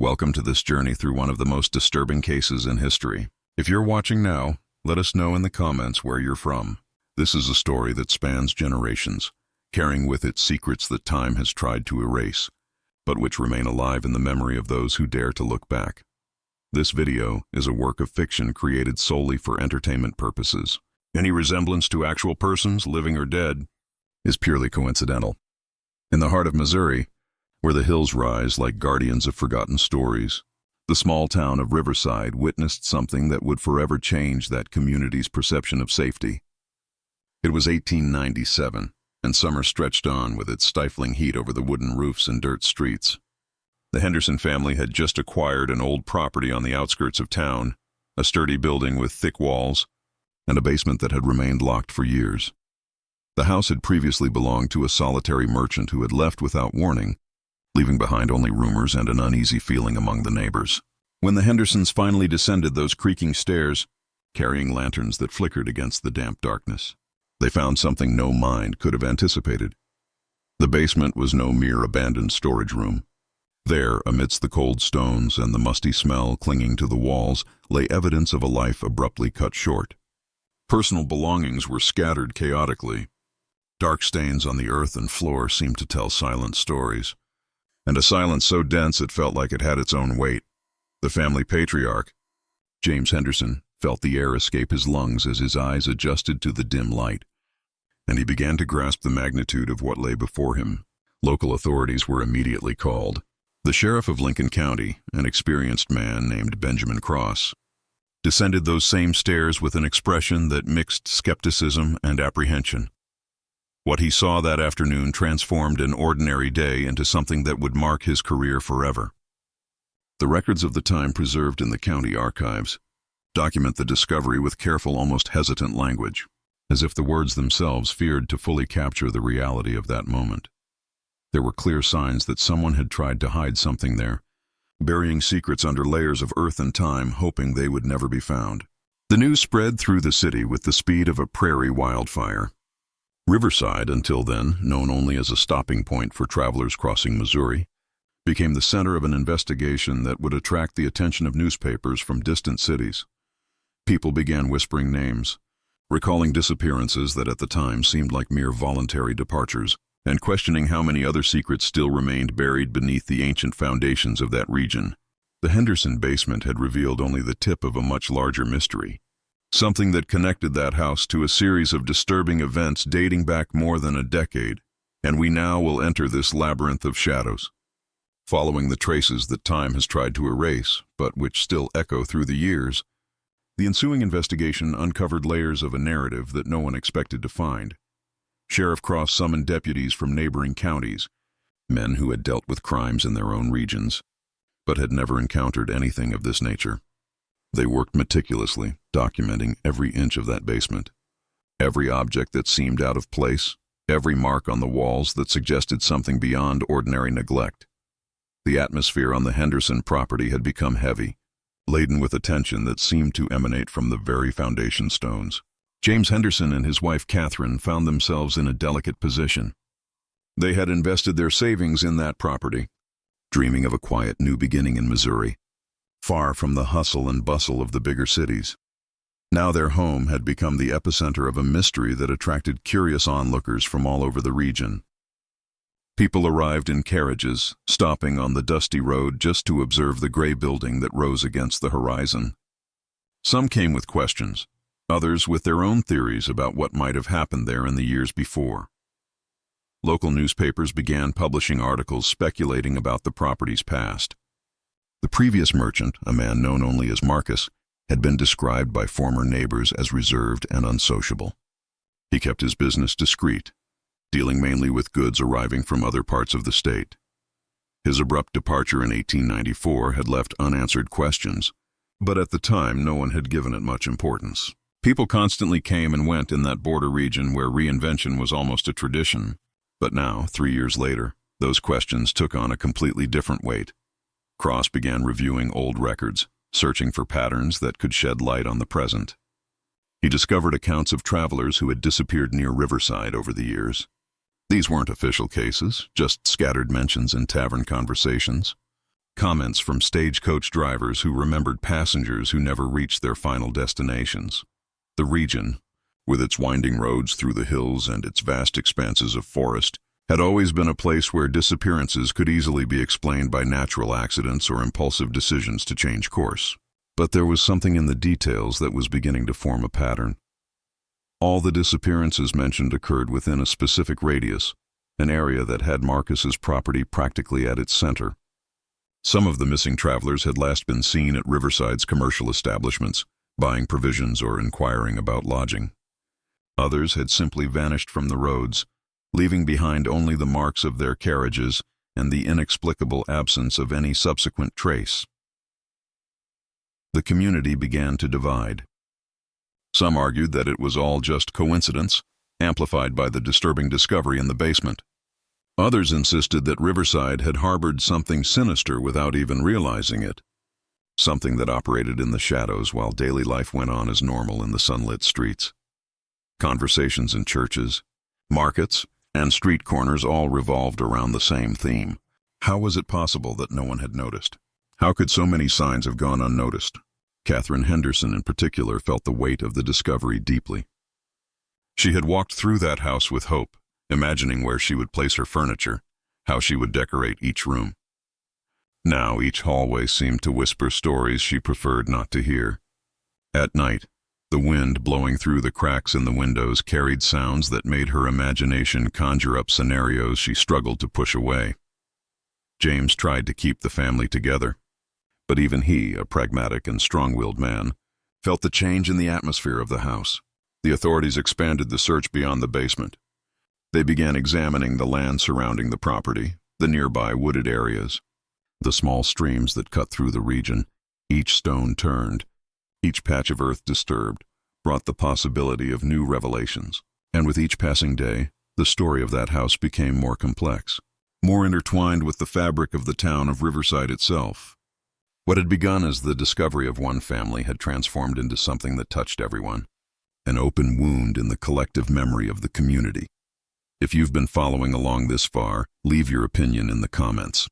Welcome to this journey through one of the most disturbing cases in history. If you're watching now, let us know in the comments where you're from. This is a story that spans generations, carrying with it secrets that time has tried to erase, but which remain alive in the memory of those who dare to look back. This video is a work of fiction created solely for entertainment purposes. Any resemblance to actual persons, living or dead, is purely coincidental. In the heart of Missouri, where the hills rise like guardians of forgotten stories, the small town of Riverside witnessed something that would forever change that community's perception of safety. It was 1897, and summer stretched on with its stifling heat over the wooden roofs and dirt streets. The Henderson family had just acquired an old property on the outskirts of town, a sturdy building with thick walls, and a basement that had remained locked for years. The house had previously belonged to a solitary merchant who had left without warning, leaving behind only rumors and an uneasy feeling among the neighbors. When the Hendersons finally descended those creaking stairs, carrying lanterns that flickered against the damp darkness, they found something no mind could have anticipated. The basement was no mere abandoned storage room. There, amidst the cold stones and the musty smell clinging to the walls, lay evidence of a life abruptly cut short. Personal belongings were scattered chaotically. Dark stains on the earth and floor seemed to tell silent stories, and a silence so dense it felt like it had its own weight. The family patriarch, James Henderson, felt the air escape his lungs as his eyes adjusted to the dim light, and he began to grasp the magnitude of what lay before him. Local authorities were immediately called. The sheriff of Lincoln County, an experienced man named Benjamin Cross, descended those same stairs with an expression that mixed skepticism and apprehension. What he saw that afternoon transformed an ordinary day into something that would mark his career forever. The records of the time preserved in the county archives document the discovery with careful, almost hesitant language, as if the words themselves feared to fully capture the reality of that moment. There were clear signs that someone had tried to hide something there, burying secrets under layers of earth and time, hoping they would never be found. The news spread through the city with the speed of a prairie wildfire. Riverside, until then known only as a stopping point for travelers crossing Missouri, became the center of an investigation that would attract the attention of newspapers from distant cities. People began whispering names, recalling disappearances that at the time seemed like mere voluntary departures, and questioning how many other secrets still remained buried beneath the ancient foundations of that region. The Henderson basement had revealed only the tip of a much larger mystery, something that connected that house to a series of disturbing events dating back more than a decade, and we now will enter this labyrinth of shadows, following the traces that time has tried to erase, but which still echo through the years. The ensuing investigation uncovered layers of a narrative that no one expected to find. Sheriff Cross summoned deputies from neighboring counties, men who had dealt with crimes in their own regions, but had never encountered anything of this nature. They worked meticulously, documenting every inch of that basement, every object that seemed out of place, every mark on the walls that suggested something beyond ordinary neglect. The atmosphere on the Henderson property had become heavy, laden with a tension that seemed to emanate from the very foundation stones. James Henderson and his wife Catherine found themselves in a delicate position. They had invested their savings in that property, dreaming of a quiet new beginning in Missouri, far from the hustle and bustle of the bigger cities. Now their home had become the epicenter of a mystery that attracted curious onlookers from all over the region. People arrived in carriages, stopping on the dusty road just to observe the gray building that rose against the horizon. Some came with questions, others with their own theories about what might have happened there in the years before. Local newspapers began publishing articles speculating about the property's past. The previous merchant, a man known only as Marcus, had been described by former neighbors as reserved and unsociable. He kept his business discreet, dealing mainly with goods arriving from other parts of the state. His abrupt departure in 1894 had left unanswered questions, but at the time no one had given it much importance. People constantly came and went in that border region where reinvention was almost a tradition, but now, 3 years later, those questions took on a completely different weight. Cross began reviewing old records, searching for patterns that could shed light on the present. He discovered accounts of travelers who had disappeared near Riverside over the years. These weren't official cases, just scattered mentions in tavern conversations. comments from stagecoach drivers who remembered passengers who never reached their final destinations. The region, with its winding roads through the hills and its vast expanses of forest, had always been a place where disappearances could easily be explained by natural accidents or impulsive decisions to change course. But there was something in the details that was beginning to form a pattern. All the disappearances mentioned occurred within a specific radius, an area that had Marcus's property practically at its center. Some of the missing travelers had last been seen at Riverside's commercial establishments, buying provisions or inquiring about lodging. Others had simply vanished from the roads, leaving behind only the marks of their carriages and the inexplicable absence of any subsequent trace. The community began to divide. Some argued that it was all just coincidence, amplified by the disturbing discovery in the basement. Others insisted that Riverside had harbored something sinister without even realizing it, something that operated in the shadows while daily life went on as normal in the sunlit streets. Conversations in churches, markets, and street corners all revolved around the same theme. How was it possible that no one had noticed? How could so many signs have gone unnoticed? Catherine Henderson in particular felt the weight of the discovery deeply. She had walked through that house with hope, imagining where she would place her furniture, how she would decorate each room. Now each hallway seemed to whisper stories she preferred not to hear. At night, the wind blowing through the cracks in the windows carried sounds that made her imagination conjure up scenarios she struggled to push away. James tried to keep the family together, but even he, a pragmatic and strong-willed man, felt the change in the atmosphere of the house. The authorities expanded the search beyond the basement. They began examining the land surrounding the property, the nearby wooded areas, the small streams that cut through the region. Each stone turned, each patch of earth disturbed, brought the possibility of new revelations. And with each passing day, the story of that house became more complex, more intertwined with the fabric of the town of Riverside itself. What had begun as the discovery of one family had transformed into something that touched everyone, an open wound in the collective memory of the community. If you've been following along this far, leave your opinion in the comments.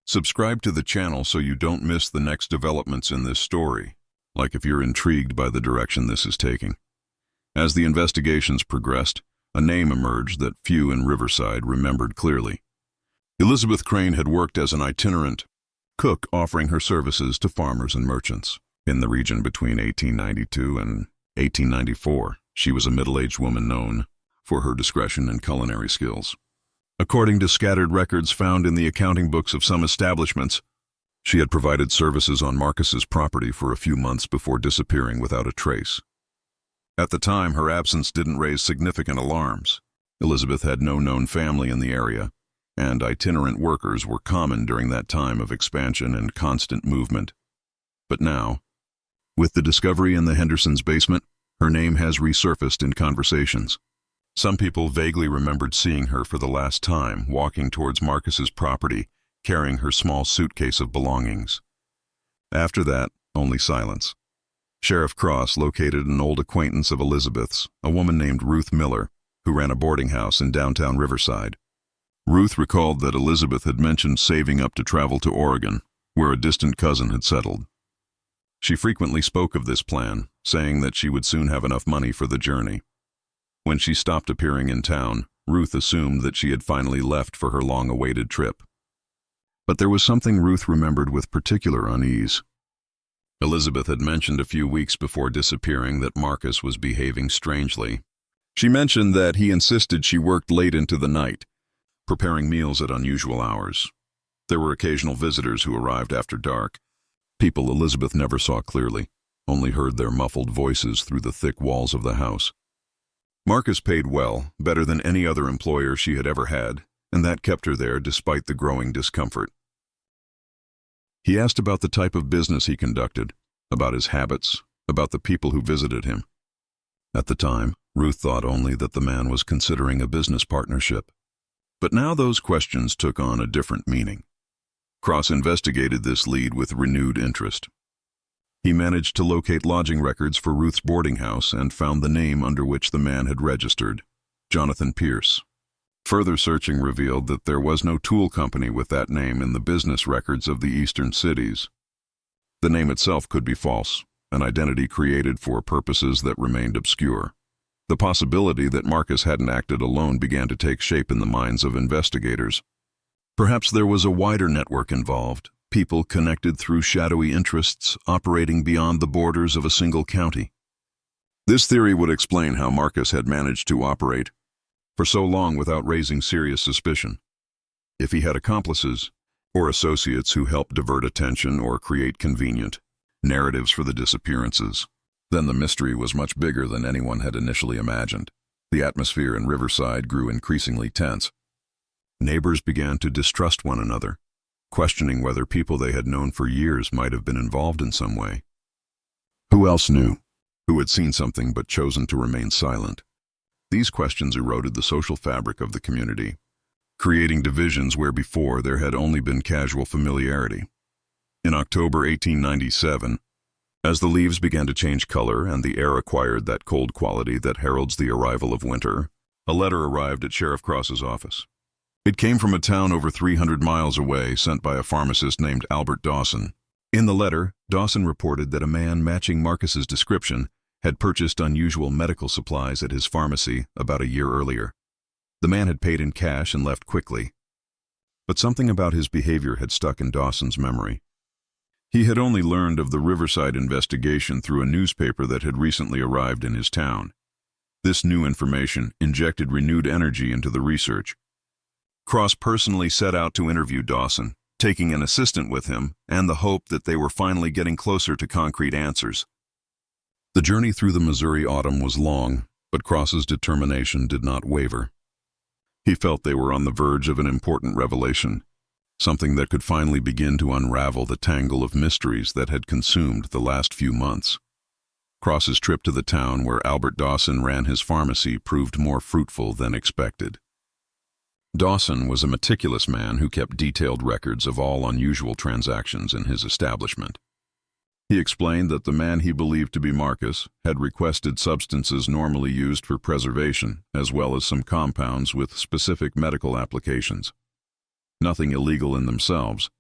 Subscribe to the channel so you don't miss the next developments in this story, like if you're intrigued by the direction this is taking. As the investigations progressed, a name emerged that few in Riverside remembered clearly. Elizabeth Crane had worked as an itinerant cook, offering her services to farmers and merchants. In the region between 1892 and 1894, she was a middle-aged woman known for her discretion and culinary skills. According to scattered records found in the accounting books of some establishments, she had provided services on Marcus's property for a few months before disappearing without a trace. At the time, her absence didn't raise significant alarms. Elizabeth had no known family in the area, and itinerant workers were common during that time of expansion and constant movement. But now, with the discovery in the Hendersons' basement, her name has resurfaced in conversations. Some people vaguely remembered seeing her for the last time, walking towards Marcus's property, carrying her small suitcase of belongings. After that, only silence. Sheriff Cross located an old acquaintance of Elizabeth's, a woman named Ruth Miller, who ran a boarding house in downtown Riverside. Ruth recalled that Elizabeth had mentioned saving up to travel to Oregon, where a distant cousin had settled. She frequently spoke of this plan, saying that she would soon have enough money for the journey. When she stopped appearing in town, Ruth assumed that she had finally left for her long-awaited trip. But there was something Ruth remembered with particular unease. Elizabeth had mentioned a few weeks before disappearing that Marcus was behaving strangely. She mentioned that he insisted she worked late into the night, preparing meals at unusual hours. There were occasional visitors who arrived after dark, people Elizabeth never saw clearly, only heard their muffled voices through the thick walls of the house. Marcus paid well, better than any other employer she had ever had, and that kept her there despite the growing discomfort. He asked about the type of business he conducted, about his habits, about the people who visited him. At the time, Ruth thought only that the man was considering a business partnership. But now those questions took on a different meaning. Cross investigated this lead with renewed interest. He managed to locate lodging records for Ruth's boarding house and found the name under which the man had registered, Jonathan Pierce. Further searching revealed that there was no tool company with that name in the business records of the eastern cities. The name itself could be false, an identity created for purposes that remained obscure. The possibility that Marcus hadn't acted alone began to take shape in the minds of investigators. Perhaps there was a wider network involved, people connected through shadowy interests operating beyond the borders of a single county. This theory would explain how Marcus had managed to operate for so long without raising serious suspicion. If he had accomplices, or associates who helped divert attention or create convenient narratives for the disappearances, then the mystery was much bigger than anyone had initially imagined. The atmosphere in Riverside grew increasingly tense. Neighbors began to distrust one another, questioning whether people they had known for years might have been involved in some way. Who else knew? Who had seen something but chosen to remain silent? These questions eroded the social fabric of the community, creating divisions where before there had only been casual familiarity. In October 1897, as the leaves began to change color and the air acquired that cold quality that heralds the arrival of winter, a letter arrived at Sheriff Cross's office. It came from a town over 300 miles away, sent by a pharmacist named Albert Dawson. In the letter, Dawson reported that a man matching Marcus's description had purchased unusual medical supplies at his pharmacy about a year earlier. The man had paid in cash and left quickly. But something about his behavior had stuck in Dawson's memory. He had only learned of the Riverside investigation through a newspaper that had recently arrived in his town. This new information injected renewed energy into the research. Cross personally set out to interview Dawson, taking an assistant with him and the hope that they were finally getting closer to concrete answers. The journey through the Missouri autumn was long, but Cross's determination did not waver. He felt they were on the verge of an important revelation, something that could finally begin to unravel the tangle of mysteries that had consumed the last few months. Cross's trip to the town where Albert Dawson ran his pharmacy proved more fruitful than expected. Dawson was a meticulous man who kept detailed records of all unusual transactions in his establishment. He explained that the man he believed to be Marcus had requested substances normally used for preservation, as well as some compounds with specific medical applications. Nothing illegal in themselves,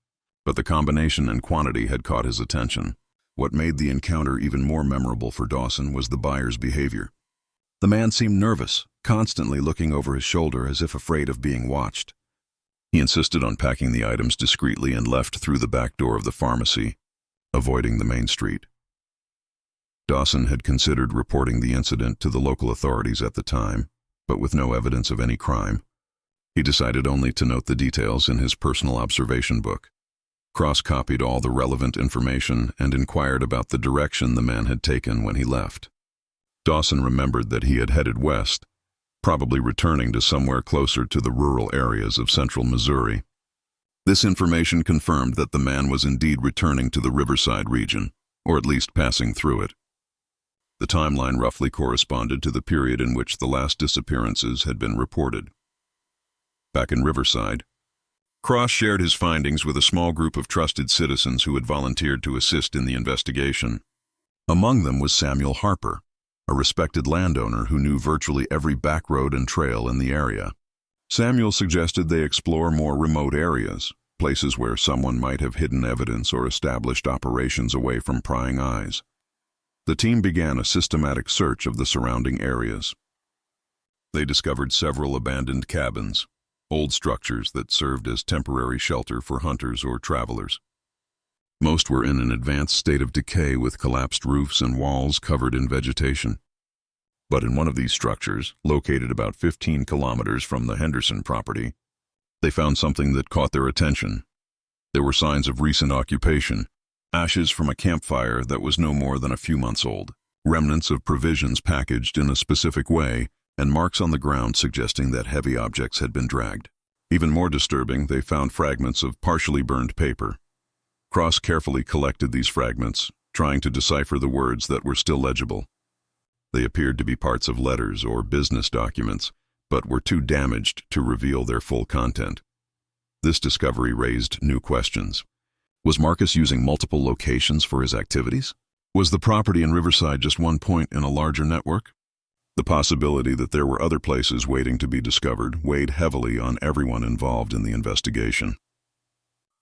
but the combination and quantity had caught his attention. What made the encounter even more memorable for Dawson was the buyer's behavior. The man seemed nervous, constantly looking over his shoulder as if afraid of being watched. He insisted on packing the items discreetly and left through the back door of the pharmacy, avoiding the main street. Dawson had considered reporting the incident to the local authorities at the time, but with no evidence of any crime. He decided only to note the details in his personal observation book. Cross copied all the relevant information and inquired about the direction the man had taken when he left. Dawson remembered that he had headed west, probably returning to somewhere closer to the rural areas of central Missouri. This information confirmed that the man was indeed returning to the Riverside region, or at least passing through it. The timeline roughly corresponded to the period in which the last disappearances had been reported. Back in Riverside, Cross shared his findings with a small group of trusted citizens who had volunteered to assist in the investigation. Among them was Samuel Harper, a respected landowner who knew virtually every back road and trail in the area. Samuel suggested they explore more remote areas, places where someone might have hidden evidence or established operations away from prying eyes. The team began a systematic search of the surrounding areas. They discovered several abandoned cabins, old structures that served as temporary shelter for hunters or travelers. Most were in an advanced state of decay with collapsed roofs and walls covered in vegetation. But in one of these structures, located about 15 kilometers from the Henderson property, they found something that caught their attention. There were signs of recent occupation, ashes from a campfire that was no more than a few months old, remnants of provisions packaged in a specific way, and marks on the ground suggesting that heavy objects had been dragged. Even more disturbing, they found fragments of partially burned paper. Cross carefully collected these fragments, trying to decipher the words that were still legible. They appeared to be parts of letters or business documents, but were too damaged to reveal their full content. This discovery raised new questions. Was Marcus using multiple locations for his activities? Was the property in Riverside just one point in a larger network? The possibility that there were other places waiting to be discovered weighed heavily on everyone involved in the investigation.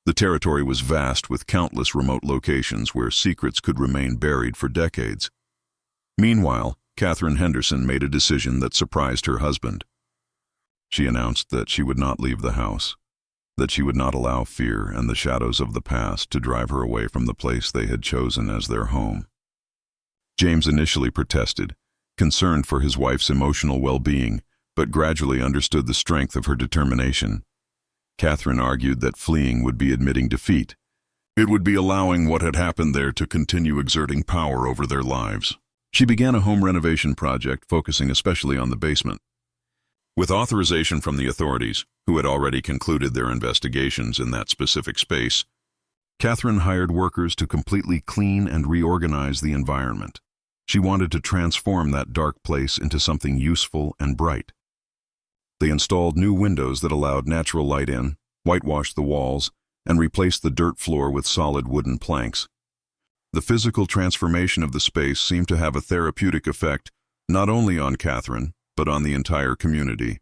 The territory was vast, with countless remote locations where secrets could remain buried for decades. Meanwhile, Catherine Henderson made a decision that surprised her husband. She announced that she would not leave the house, that she would not allow fear and the shadows of the past to drive her away from the place they had chosen as their home. James initially protested, concerned for his wife's emotional well-being, but gradually understood the strength of her determination. Catherine argued that fleeing would be admitting defeat. It would be allowing what had happened there to continue exerting power over their lives. She began a home renovation project focusing especially on the basement. With authorization from the authorities, who had already concluded their investigations in that specific space, Catherine hired workers to completely clean and reorganize the environment. She wanted to transform that dark place into something useful and bright. They installed new windows that allowed natural light in, whitewashed the walls, and replaced the dirt floor with solid wooden planks. The physical transformation of the space seemed to have a therapeutic effect not only on Catherine, but on the entire community.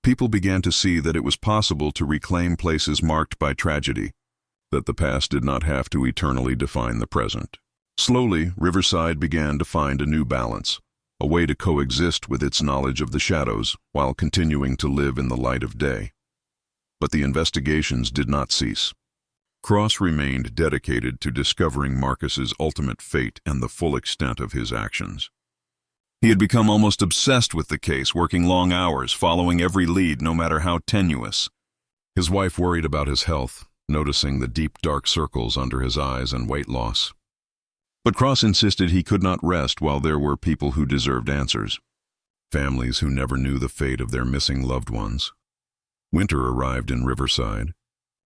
People began to see that it was possible to reclaim places marked by tragedy, that the past did not have to eternally define the present. Slowly, Riverside began to find a new balance, a way to coexist with its knowledge of the shadows while continuing to live in the light of day. But the investigations did not cease. Cross remained dedicated to discovering Marcus's ultimate fate and the full extent of his actions. He had become almost obsessed with the case, working long hours, following every lead, no matter how tenuous. His wife worried about his health, noticing the deep dark circles under his eyes and weight loss. But Cross insisted he could not rest while there were people who deserved answers. Families who never knew the fate of their missing loved ones. Winter arrived in Riverside,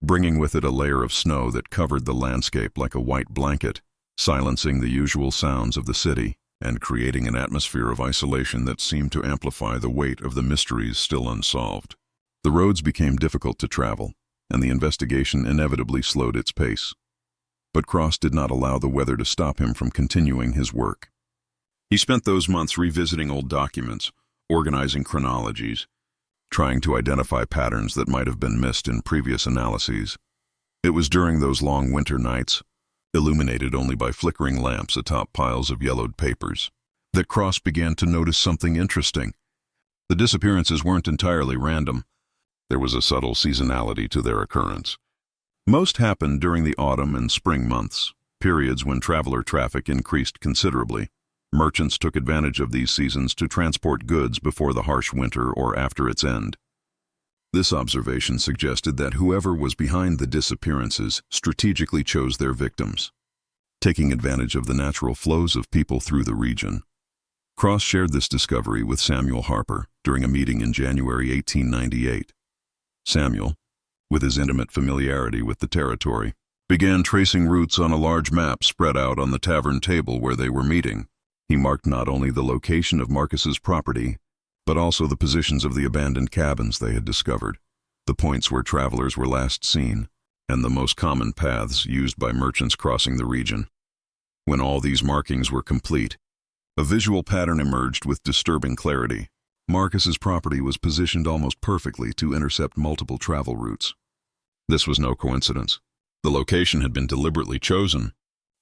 bringing with it a layer of snow that covered the landscape like a white blanket, silencing the usual sounds of the city and creating an atmosphere of isolation that seemed to amplify the weight of the mysteries still unsolved. The roads became difficult to travel, and the investigation inevitably slowed its pace. But Cross did not allow the weather to stop him from continuing his work. He spent those months revisiting old documents, organizing chronologies, trying to identify patterns that might have been missed in previous analyses. It was during those long winter nights, illuminated only by flickering lamps atop piles of yellowed papers, that Cross began to notice something interesting. The disappearances weren't entirely random. There was a subtle seasonality to their occurrence. Most happened during the autumn and spring months, periods when traveler traffic increased considerably. Merchants took advantage of these seasons to transport goods before the harsh winter or after its end. This observation suggested that whoever was behind the disappearances strategically chose their victims, taking advantage of the natural flows of people through the region. Cross shared this discovery with Samuel Harper during a meeting in January 1898. Samuel, with his intimate familiarity with the territory, began tracing routes on a large map spread out on the tavern table where they were meeting. He marked not only the location of Marcus's property, but also the positions of the abandoned cabins they had discovered, the points where travelers were last seen, and the most common paths used by merchants crossing the region. When all these markings were complete, a visual pattern emerged with disturbing clarity. Marcus's property was positioned almost perfectly to intercept multiple travel routes. This was no coincidence. The location had been deliberately chosen,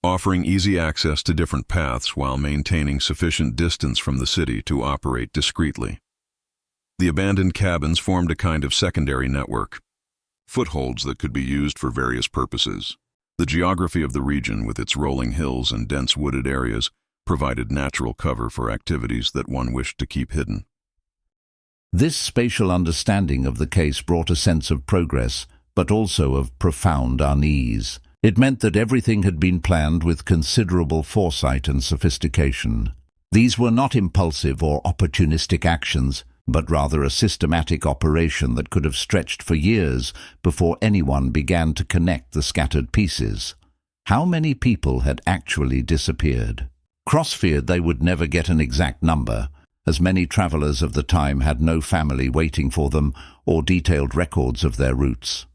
offering easy access to different paths while maintaining sufficient distance from the city to operate discreetly. The abandoned cabins formed a kind of secondary network, footholds that could be used for various purposes. The geography of the region, with its rolling hills and dense wooded areas, provided natural cover for activities that one wished to keep hidden. This spatial understanding of the case brought a sense of progress, but also of profound unease. It meant that everything had been planned with considerable foresight and sophistication. These were not impulsive or opportunistic actions, but rather a systematic operation that could have stretched for years before anyone began to connect the scattered pieces. How many people had actually disappeared? Cross feared they would never get an exact number, as many travelers of the time had no family waiting for them or detailed records of their routes.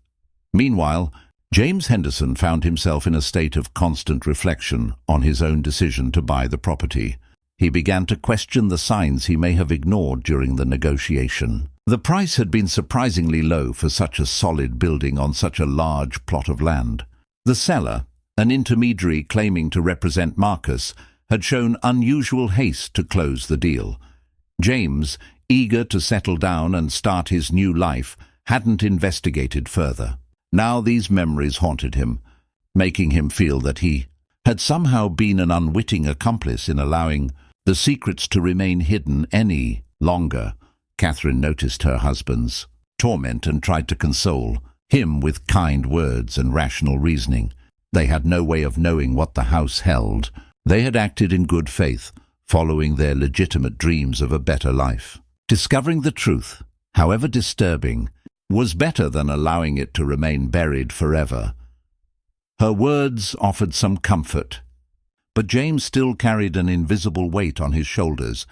Meanwhile, James Henderson found himself in a state of constant reflection on his own decision to buy the property. He began to question the signs he may have ignored during the negotiation. The price had been surprisingly low for such a solid building on such a large plot of land. The Cellar, an intermediary claiming to represent Marcus, had shown unusual haste to close the deal. James, eager to settle down and start his new life, hadn't investigated further. Now these memories haunted him, making him feel that he had somehow been an unwitting accomplice in allowing the secrets to remain hidden any longer. Catherine noticed her husband's torment and tried to console him with kind words and rational reasoning. They had no way of knowing what the house held. They had acted in good faith, following their legitimate dreams of a better life. Discovering the truth, however disturbing, was better than allowing it to remain buried forever. Her words offered some comfort, but James still carried an invisible weight on his shoulders,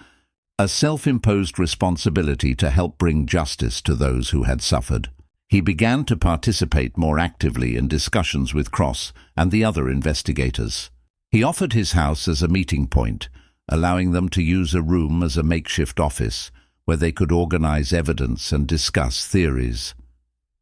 a self-imposed responsibility to help bring justice to those who had suffered. He began to participate more actively in discussions with Cross and the other investigators. He offered his house as a meeting point, allowing them to use a room as a makeshift office where they could organize evidence and discuss theories.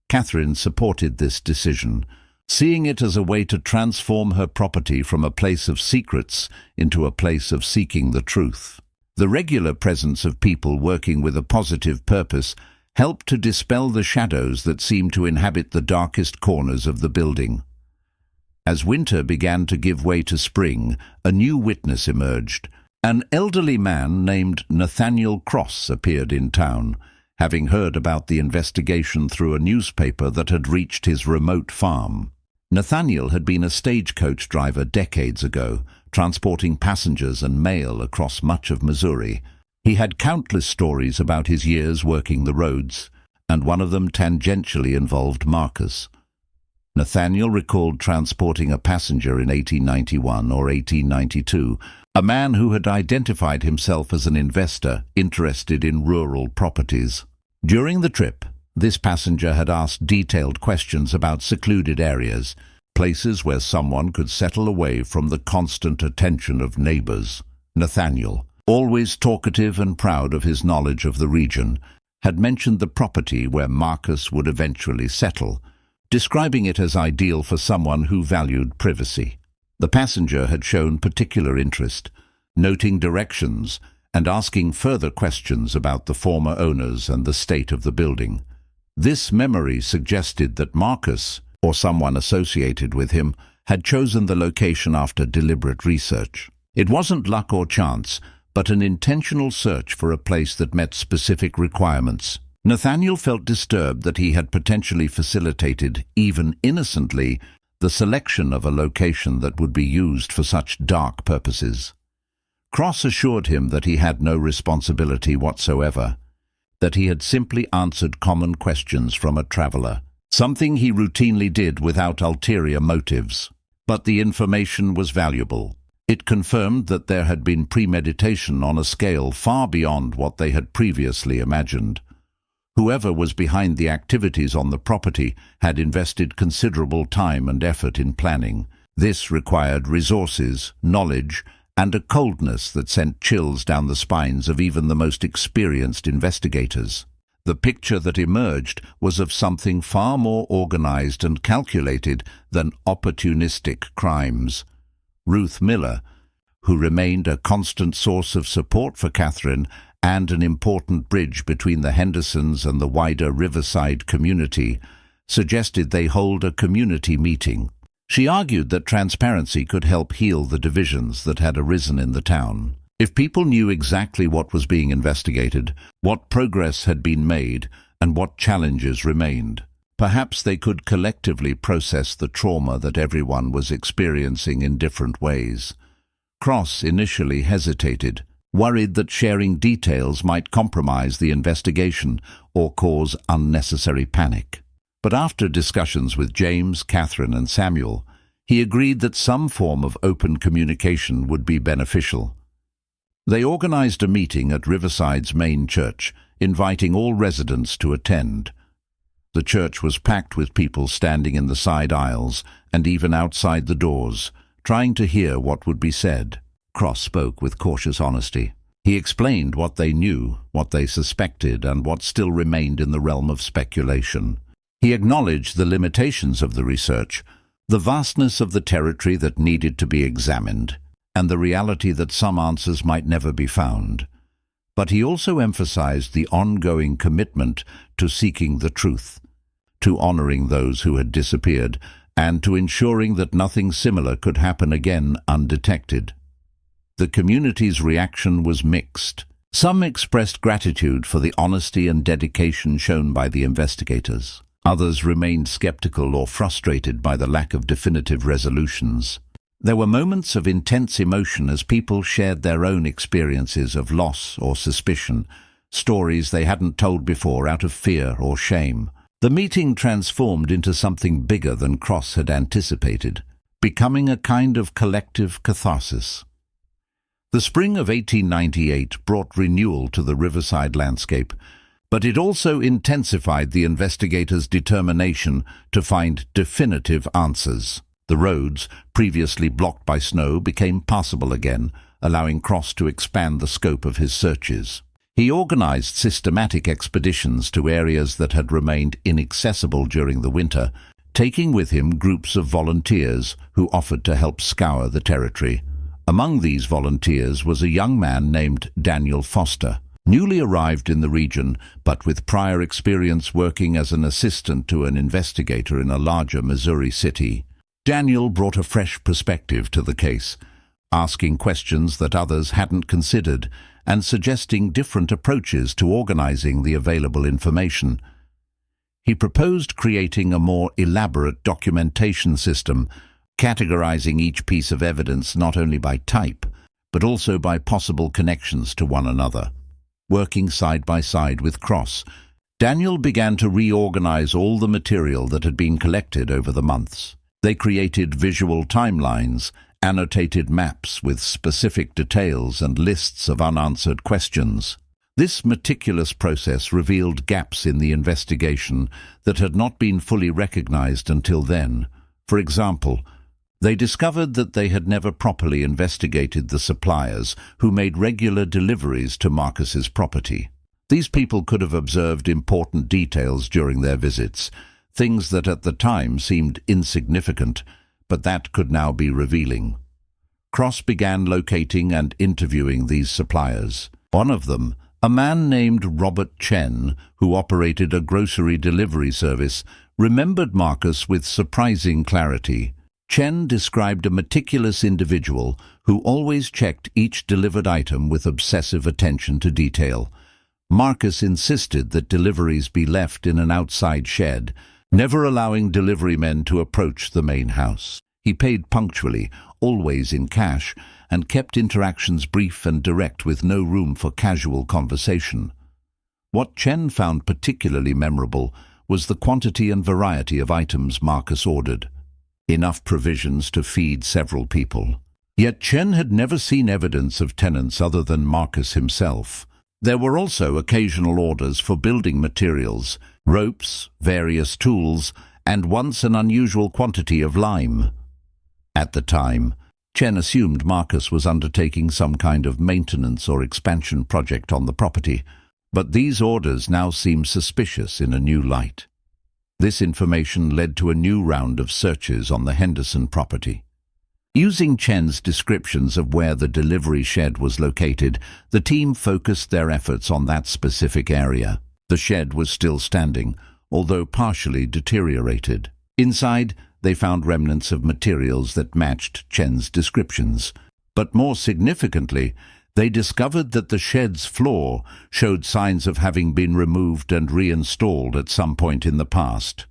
Catherine supported this decision, seeing it as a way to transform her property from a place of secrets into a place of seeking the truth. The regular presence of people working with a positive purpose helped to dispel the shadows that seemed to inhabit the darkest corners of the building. As winter began to give way to spring, a new witness emerged. An elderly man named Nathaniel Cross appeared in town, having heard about the investigation through a newspaper that had reached his remote farm. Nathaniel had been a stagecoach driver decades ago, transporting passengers and mail across much of Missouri. He had countless stories about his years working the roads, and one of them tangentially involved Marcus. Nathaniel recalled transporting a passenger in 1891 or 1892, a man who had identified himself as an investor interested in rural properties. During the trip, this passenger had asked detailed questions about secluded areas, places where someone could settle away from the constant attention of neighbors. Nathaniel, always talkative and proud of his knowledge of the region, had mentioned the property where Marcus would eventually settle, describing it as ideal for someone who valued privacy. The passenger had shown particular interest, noting directions and asking further questions about the former owners and the state of the building. This memory suggested that Marcus, or someone associated with him, had chosen the location after deliberate research. It wasn't luck or chance, but an intentional search for a place that met specific requirements. Nathaniel felt disturbed that he had potentially facilitated, even innocently, the selection of a location that would be used for such dark purposes. Cross assured him that he had no responsibility whatsoever, that he had simply answered common questions from a traveler, something he routinely did without ulterior motives. But the information was valuable. It confirmed that there had been premeditation on a scale far beyond what they had previously imagined. Whoever was behind the activities on the property had invested considerable time and effort in planning. This required resources, knowledge, and a coldness that sent chills down the spines of even the most experienced investigators. The picture that emerged was of something far more organized and calculated than opportunistic crimes. Ruth Miller, who remained a constant source of support for Catherine and an important bridge between the Hendersons and the wider Riverside community, suggested they hold a community meeting. She argued that transparency could help heal the divisions that had arisen in the town. If people knew exactly what was being investigated, what progress had been made, and what challenges remained, perhaps they could collectively process the trauma that everyone was experiencing in different ways. Cross initially hesitated, worried that sharing details might compromise the investigation or cause unnecessary panic. But after discussions with James, Catherine, and Samuel, he agreed that some form of open communication would be beneficial. They organized a meeting at Riverside's main church, inviting all residents to attend. The church was packed with people standing in the side aisles and even outside the doors, trying to hear what would be said. Cross spoke with cautious honesty. He explained what they knew, what they suspected, and what still remained in the realm of speculation. He acknowledged the limitations of the research, the vastness of the territory that needed to be examined, and the reality that some answers might never be found. But he also emphasized the ongoing commitment to seeking the truth, to honoring those who had disappeared, and to ensuring that nothing similar could happen again undetected. The community's reaction was mixed. Some expressed gratitude for the honesty and dedication shown by the investigators. Others remained skeptical or frustrated by the lack of definitive resolutions. There were moments of intense emotion as people shared their own experiences of loss or suspicion, stories they hadn't told before out of fear or shame. The meeting transformed into something bigger than Cross had anticipated, becoming a kind of collective catharsis. The spring of 1898 brought renewal to the riverside landscape, but it also intensified the investigators' determination to find definitive answers. The roads, previously blocked by snow, became passable again, allowing Cross to expand the scope of his searches. He organized systematic expeditions to areas that had remained inaccessible during the winter, taking with him groups of volunteers who offered to help scour the territory. Among these volunteers was a young man named Daniel Foster, newly arrived in the region but with prior experience working as an assistant to an investigator in a larger Missouri city. Daniel brought a fresh perspective to the case, asking questions that others hadn't considered and suggesting different approaches to organizing the available information. He proposed creating a more elaborate documentation system, categorizing each piece of evidence not only by type, but also by possible connections to one another. Working side by side with Cross, Daniel began to reorganize all the material that had been collected over the months. They created visual timelines, annotated maps with specific details and lists of unanswered questions. This meticulous process revealed gaps in the investigation that had not been fully recognized until then. For example, they discovered that they had never properly investigated the suppliers who made regular deliveries to Marcus's property. These people could have observed important details during their visits, things that at the time seemed insignificant, but that could now be revealing. Cross began locating and interviewing these suppliers. One of them, a man named Robert Chen, who operated a grocery delivery service, remembered Marcus with surprising clarity. Chen described a meticulous individual who always checked each delivered item with obsessive attention to detail. Marcus insisted that deliveries be left in an outside shed, never allowing delivery men to approach the main house. He paid punctually, always in cash, and kept interactions brief and direct with no room for casual conversation. What Chen found particularly memorable was the quantity and variety of items Marcus ordered. Enough provisions to feed several people. Yet Chen had never seen evidence of tenants other than Marcus himself. There were also occasional orders for building materials, ropes, various tools, and once an unusual quantity of lime. At the time, Chen assumed Marcus was undertaking some kind of maintenance or expansion project on the property, but these orders now seemed suspicious in a new light. This information led to a new round of searches on the Henderson property. Using Chen's descriptions of where the delivery shed was located, the team focused their efforts on that specific area. The shed was still standing, although partially deteriorated. Inside, they found remnants of materials that matched Chen's descriptions. But more significantly, they discovered that the shed's floor showed signs of having been removed and reinstalled at some point in the past.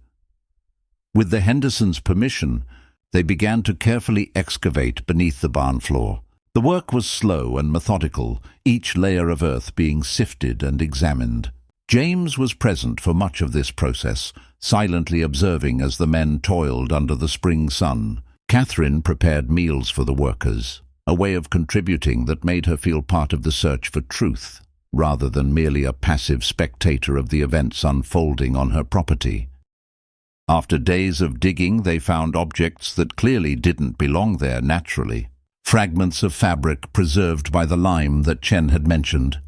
With the Hendersons' permission, they began to carefully excavate beneath the barn floor. The work was slow and methodical, each layer of earth being sifted and examined. James was present for much of this process, silently observing as the men toiled under the spring sun. Catherine prepared meals for the workers, a way of contributing that made her feel part of the search for truth, rather than merely a passive spectator of the events unfolding on her property. After days of digging, they found objects that clearly didn't belong there naturally. fragments of fabric preserved by the lime that Chen had mentioned,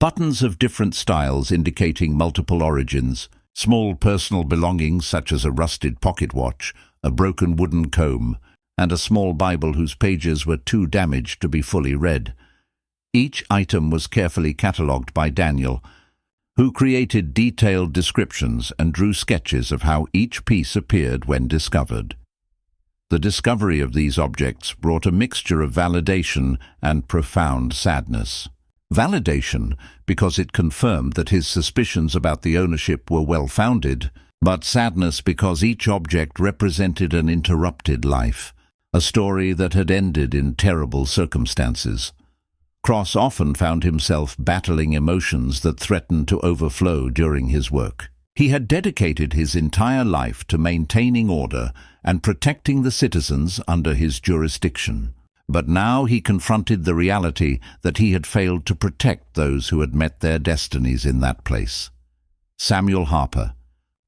buttons of different styles indicating multiple origins, small personal belongings such as a rusted pocket watch, a broken wooden comb, and a small Bible whose pages were too damaged to be fully read. Each item was carefully catalogued by Daniel, who created detailed descriptions and drew sketches of how each piece appeared when discovered. The discovery of these objects brought a mixture of validation and profound sadness. Validation because it confirmed that his suspicions about the ownership were well-founded, but sadness because each object represented an interrupted life, a story that had ended in terrible circumstances. Cross often found himself battling emotions that threatened to overflow during his work. He had dedicated his entire life to maintaining order and protecting the citizens under his jurisdiction. But now he confronted the reality that he had failed to protect those who had met their destinies in that place. Samuel Harper,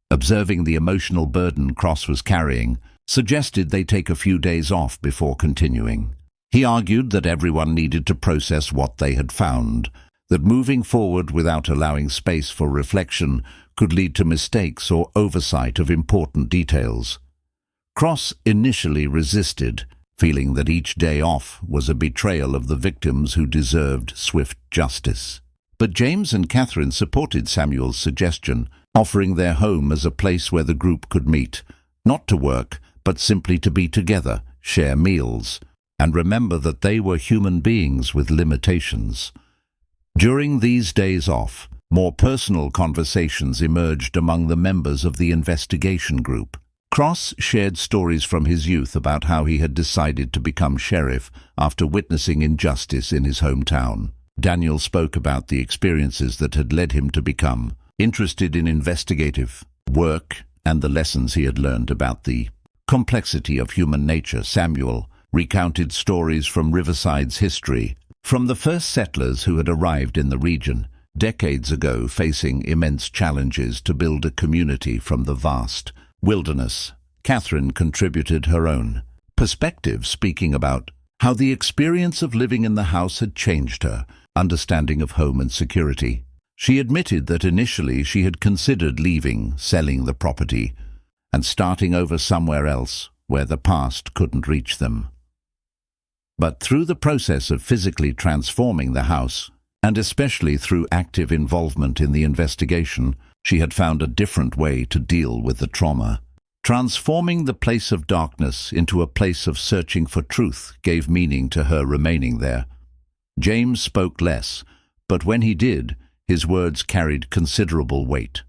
observing the emotional burden Cross was carrying, suggested they take a few days off before continuing. He argued that everyone needed to process what they had found, that moving forward without allowing space for reflection could lead to mistakes or oversight of important details. Cross initially resisted, feeling that each day off was a betrayal of the victims who deserved swift justice. But James and Catherine supported Samuel's suggestion, offering their home as a place where the group could meet, not to work, but simply to be together, share meals, and remember that they were human beings with limitations. During these days off, more personal conversations emerged among the members of the investigation group. Cross shared stories from his youth about how he had decided to become sheriff after witnessing injustice in his hometown. Daniel spoke about the experiences that had led him to become interested in investigative work and the lessons he had learned about the complexity of human nature. Samuel recounted stories from Riverside's history, from the first settlers who had arrived in the region decades ago, facing immense challenges to build a community from the vast wilderness. Catherine contributed her own perspective, speaking about how the experience of living in the house had changed her understanding of home and security. She admitted that initially she had considered leaving, selling the property, and starting over somewhere else where the past couldn't reach them. But through the process of physically transforming the house, and especially through active involvement in the investigation, she had found a different way to deal with the trauma. Transforming the place of darkness into a place of searching for truth gave meaning to her remaining there. James spoke less, but when he did, his words carried considerable weight.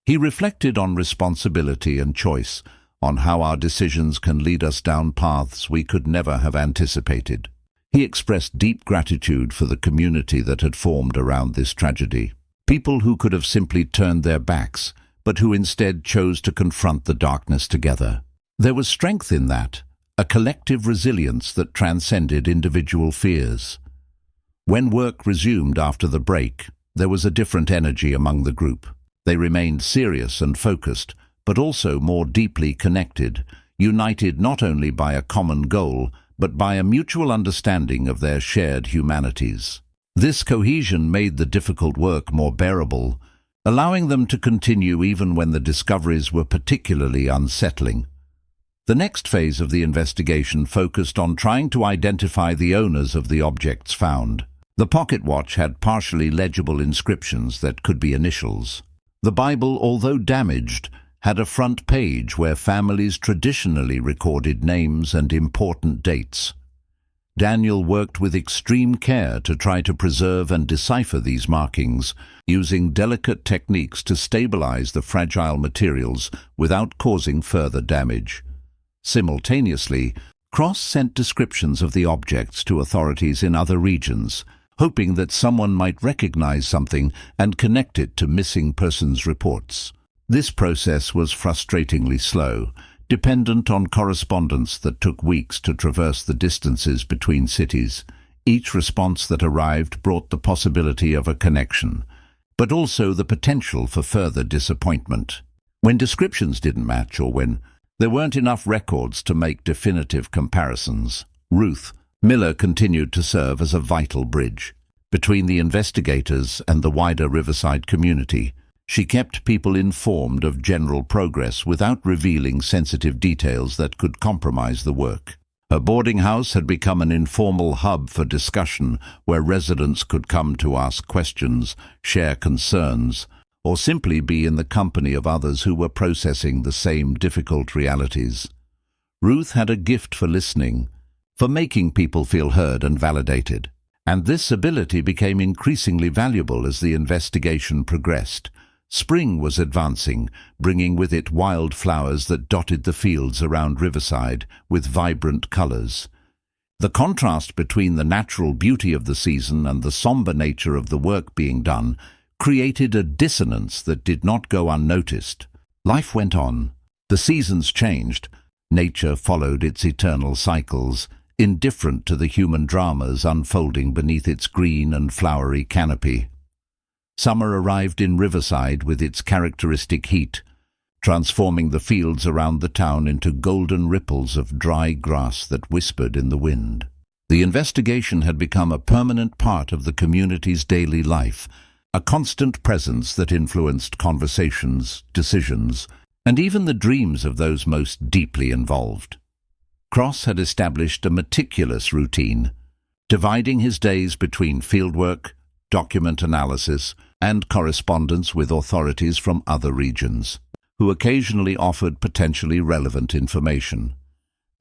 He reflected on responsibility and choice, on how our decisions can lead us down paths we could never have anticipated. He expressed deep gratitude for the community that had formed around this tragedy. People who could have simply turned their backs, but who instead chose to confront the darkness together. There was strength in that, a collective resilience that transcended individual fears. When work resumed after the break, there was a different energy among the group. They remained serious and focused, but also more deeply connected, united not only by a common goal, but by a mutual understanding of their shared humanities. This cohesion made the difficult work more bearable, allowing them to continue even when the discoveries were particularly unsettling. The next phase of the investigation focused on trying to identify the owners of the objects found. The pocket watch had partially legible inscriptions that could be initials. The Bible, although damaged, had a front page where families traditionally recorded names and important dates. Daniel worked with extreme care to try to preserve and decipher these markings, using delicate techniques to stabilize the fragile materials without causing further damage. Simultaneously, Cross sent descriptions of the objects to authorities in other regions, hoping that someone might recognize something and connect it to missing persons reports. This process was frustratingly slow, dependent on correspondence that took weeks to traverse the distances between cities. Each response that arrived brought the possibility of a connection, but also the potential for further disappointment. When descriptions didn't match or when there weren't enough records to make definitive comparisons, Ruth, Miller continued to serve as a vital bridge between the investigators and the wider Riverside community. She kept people informed of general progress without revealing sensitive details that could compromise the work. Her boarding house had become an informal hub for discussion where residents could come to ask questions, share concerns, or simply be in the company of others who were processing the same difficult realities. Ruth had a gift for listening, for making people feel heard and validated, and this ability became increasingly valuable as the investigation progressed. Spring was advancing, bringing with it wildflowers that dotted the fields around Riverside with vibrant colors. The contrast between the natural beauty of the season and the somber nature of the work being done created a dissonance that did not go unnoticed. Life went on. The seasons changed. Nature followed its eternal cycles, indifferent to the human dramas unfolding beneath its green and flowery canopy. Summer arrived in Riverside with its characteristic heat, transforming the fields around the town into golden ripples of dry grass that whispered in the wind. The investigation had become a permanent part of the community's daily life, a constant presence that influenced conversations, decisions, and even the dreams of those most deeply involved. Cross had established a meticulous routine, dividing his days between fieldwork, document analysis, and correspondence with authorities from other regions, who occasionally offered potentially relevant information.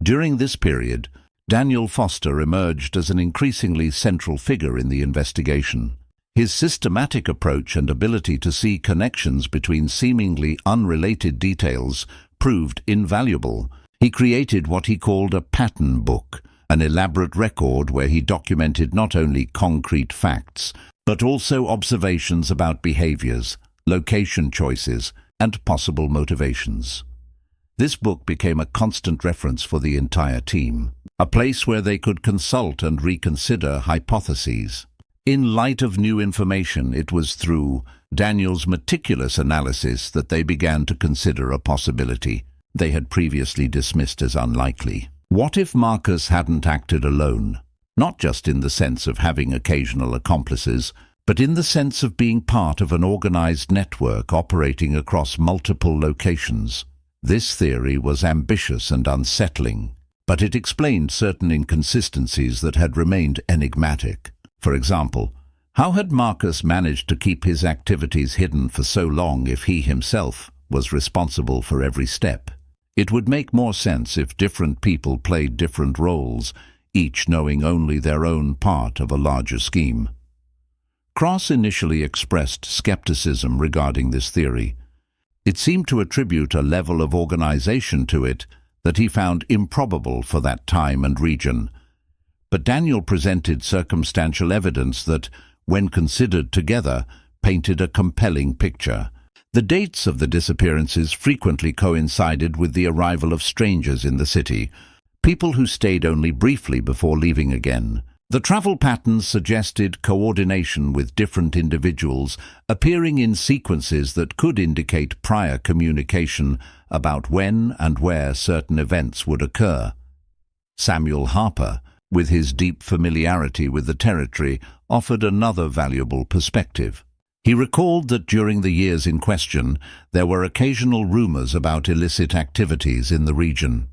During this period, Daniel Foster emerged as an increasingly central figure in the investigation. His systematic approach and ability to see connections between seemingly unrelated details proved invaluable. He created what he called a pattern book, an elaborate record where he documented not only concrete facts, but also observations about behaviors, location choices, and possible motivations. This book became a constant reference for the entire team, a place where they could consult and reconsider hypotheses. In light of new information, it was through Daniel's meticulous analysis that they began to consider a possibility they had previously dismissed as unlikely. What if Marcus hadn't acted alone? Not just in the sense of having occasional accomplices, but in the sense of being part of an organized network operating across multiple locations. This theory was ambitious and unsettling, but it explained certain inconsistencies that had remained enigmatic. For example, how had Marcus managed to keep his activities hidden for so long if he himself was responsible for every step? It would make more sense if different people played different roles, each knowing only their own part of a larger scheme. Cross initially expressed skepticism regarding this theory. It seemed to attribute a level of organization to it that he found improbable for that time and region. But Daniel presented circumstantial evidence that, when considered together, painted a compelling picture. The dates of the disappearances frequently coincided with the arrival of strangers in the city, people who stayed only briefly before leaving again. The travel patterns suggested coordination with different individuals, appearing in sequences that could indicate prior communication about when and where certain events would occur. Samuel Harper, with his deep familiarity with the territory, offered another valuable perspective. He recalled that during the years in question, there were occasional rumors about illicit activities in the region.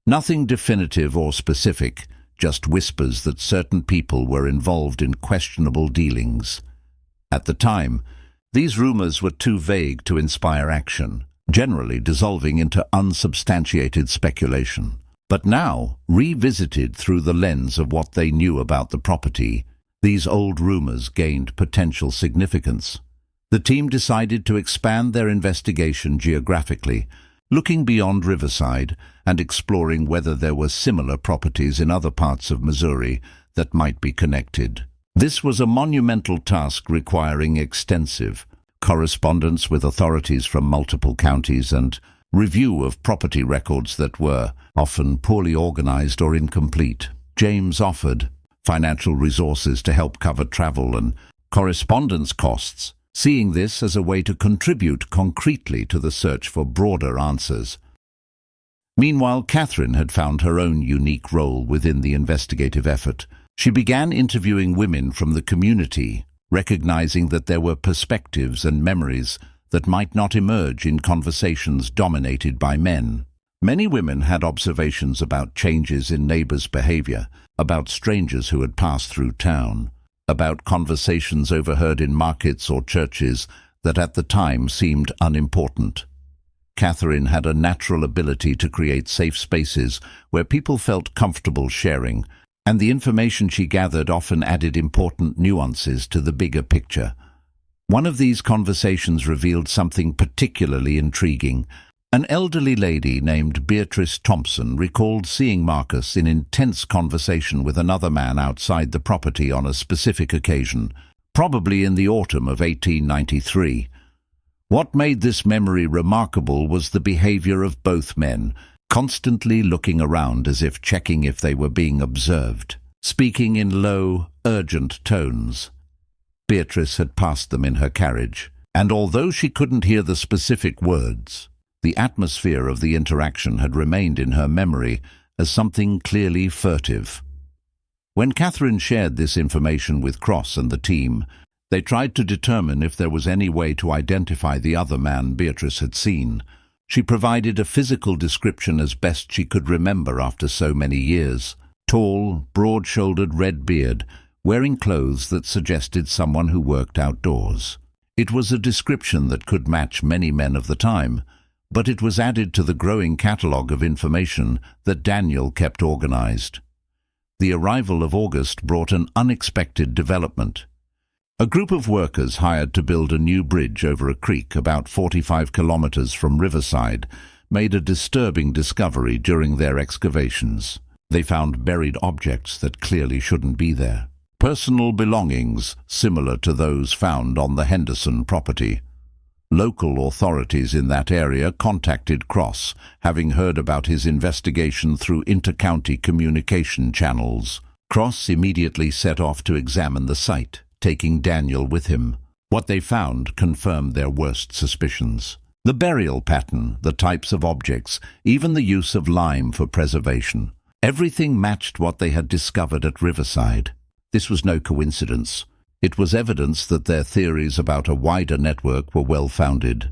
Nothing definitive or specific, just whispers that certain people were involved in questionable dealings. At the time, these rumors were too vague to inspire action, generally dissolving into unsubstantiated speculation. But now, revisited through the lens of what they knew about the property, these old rumors gained potential significance. The team decided to expand their investigation geographically, looking beyond Riverside and exploring whether there were similar properties in other parts of Missouri that might be connected. This was a monumental task requiring extensive correspondence with authorities from multiple counties and review of property records that were often poorly organized or incomplete. James offered financial resources to help cover travel and correspondence costs, seeing this as a way to contribute concretely to the search for broader answers. Meanwhile, Catherine had found her own unique role within the investigative effort. She began interviewing women from the community, recognizing that there were perspectives and memories that might not emerge in conversations dominated by men. Many women had observations about changes in neighbors' behavior, about strangers who had passed through town, about conversations overheard in markets or churches that at the time seemed unimportant. Catherine had a natural ability to create safe spaces where people felt comfortable sharing, and the information she gathered often added important nuances to the bigger picture. One of these conversations revealed something particularly intriguing. An elderly lady named Beatrice Thompson recalled seeing Marcus in intense conversation with another man outside the property on a specific occasion, probably in the autumn of 1893. What made this memory remarkable was the behavior of both men, constantly looking around as if checking if they were being observed, speaking in low, urgent tones. Beatrice had passed them in her carriage, and although she couldn't hear the specific words, the atmosphere of the interaction had remained in her memory as something clearly furtive. When Catherine shared this information with Cross and the team, they tried to determine if there was any way to identify the other man Beatrice had seen. She provided a physical description as best she could remember after so many years. Tall, broad-shouldered red beard, wearing clothes that suggested someone who worked outdoors. It was a description that could match many men of the time, but it was added to the growing catalogue of information that Daniel kept organized. The arrival of August brought an unexpected development. A group of workers hired to build a new bridge over a creek about 45 kilometers from Riverside made a disturbing discovery during their excavations. They found buried objects that clearly shouldn't be there. Personal belongings similar to those found on the Henderson property. Local authorities in that area contacted Cross, having heard about his investigation through inter-county communication channels. Cross immediately set off to examine the site, taking Daniel with him. What they found confirmed their worst suspicions. The burial pattern, the types of objects, even the use of lime for preservation. Everything matched what they had discovered at Riverside. This was no coincidence. It was evidence that their theories about a wider network were well-founded.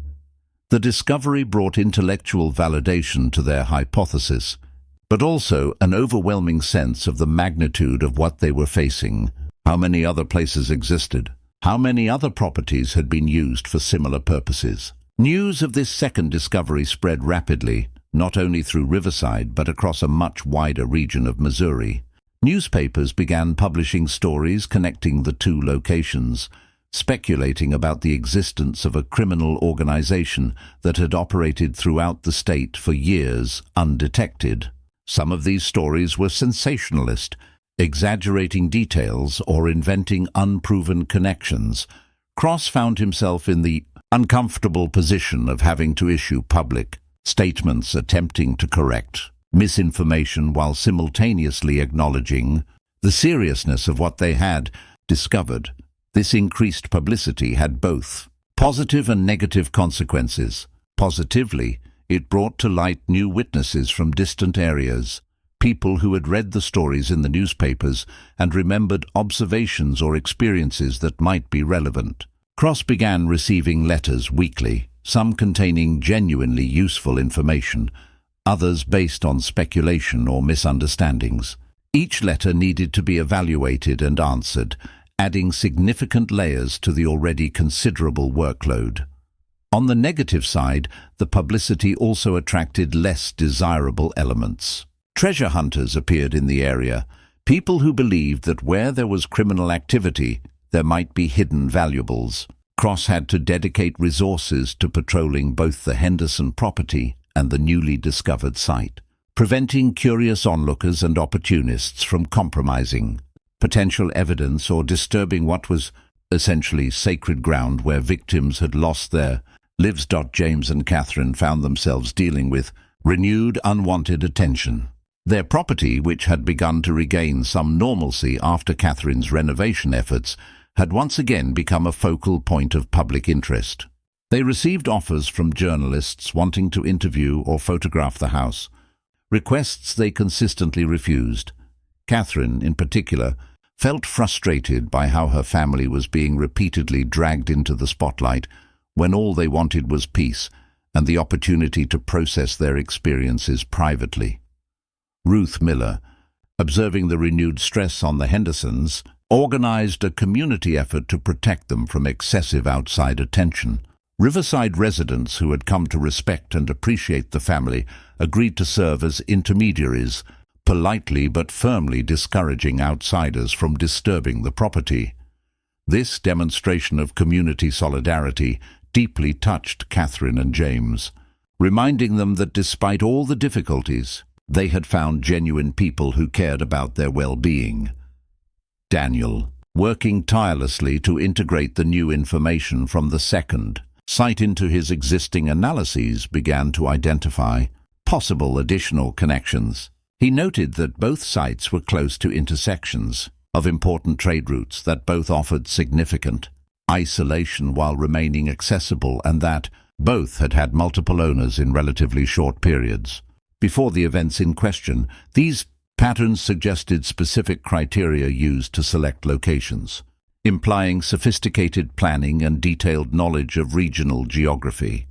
The discovery brought intellectual validation to their hypothesis, but also an overwhelming sense of the magnitude of what they were facing. How many other places existed? How many other properties had been used for similar purposes? News of this second discovery spread rapidly, not only through Riverside but across a much wider region of Missouri. Newspapers began publishing stories connecting the two locations, speculating about the existence of a criminal organization that had operated throughout the state for years undetected. Some of these stories were sensationalist, exaggerating details or inventing unproven connections. Cross found himself in the uncomfortable position of having to issue public statements attempting to correct misinformation while simultaneously acknowledging the seriousness of what they had discovered. This increased publicity had both positive and negative consequences. Positively, it brought to light new witnesses from distant areas, people who had read the stories in the newspapers and remembered observations or experiences that might be relevant. Cross began receiving letters weekly, some containing genuinely useful information, others based on speculation or misunderstandings. Each letter needed to be evaluated and answered, adding significant layers to the already considerable workload. On the negative side, the publicity also attracted less desirable elements. Treasure hunters appeared in the area, people who believed that where there was criminal activity, there might be hidden valuables. Cross had to dedicate resources to patrolling both the Henderson property and the newly discovered site, preventing curious onlookers and opportunists from compromising potential evidence or disturbing what was essentially sacred ground where victims had lost their lives. James and Catherine found themselves dealing with renewed unwanted attention. Their property, which had begun to regain some normalcy after Catherine's renovation efforts, had once again become a focal point of public interest. They received offers from journalists wanting to interview or photograph the house, requests they consistently refused. Catherine, in particular, felt frustrated by how her family was being repeatedly dragged into the spotlight when all they wanted was peace and the opportunity to process their experiences privately. Ruth Miller, observing the renewed stress on the Hendersons, organized a community effort to protect them from excessive outside attention. Riverside residents who had come to respect and appreciate the family agreed to serve as intermediaries, politely but firmly discouraging outsiders from disturbing the property. This demonstration of community solidarity deeply touched Catherine and James, reminding them that despite all the difficulties, they had found genuine people who cared about their well-being. Daniel, working tirelessly to integrate the new information from the second site into his existing analyses, began to identify possible additional connections. He noted that both sites were close to intersections of important trade routes that both offered significant isolation while remaining accessible, and that both had had multiple owners in relatively short periods. Before the events in question, these patterns suggested specific criteria used to select locations, implying sophisticated planning and detailed knowledge of regional geography.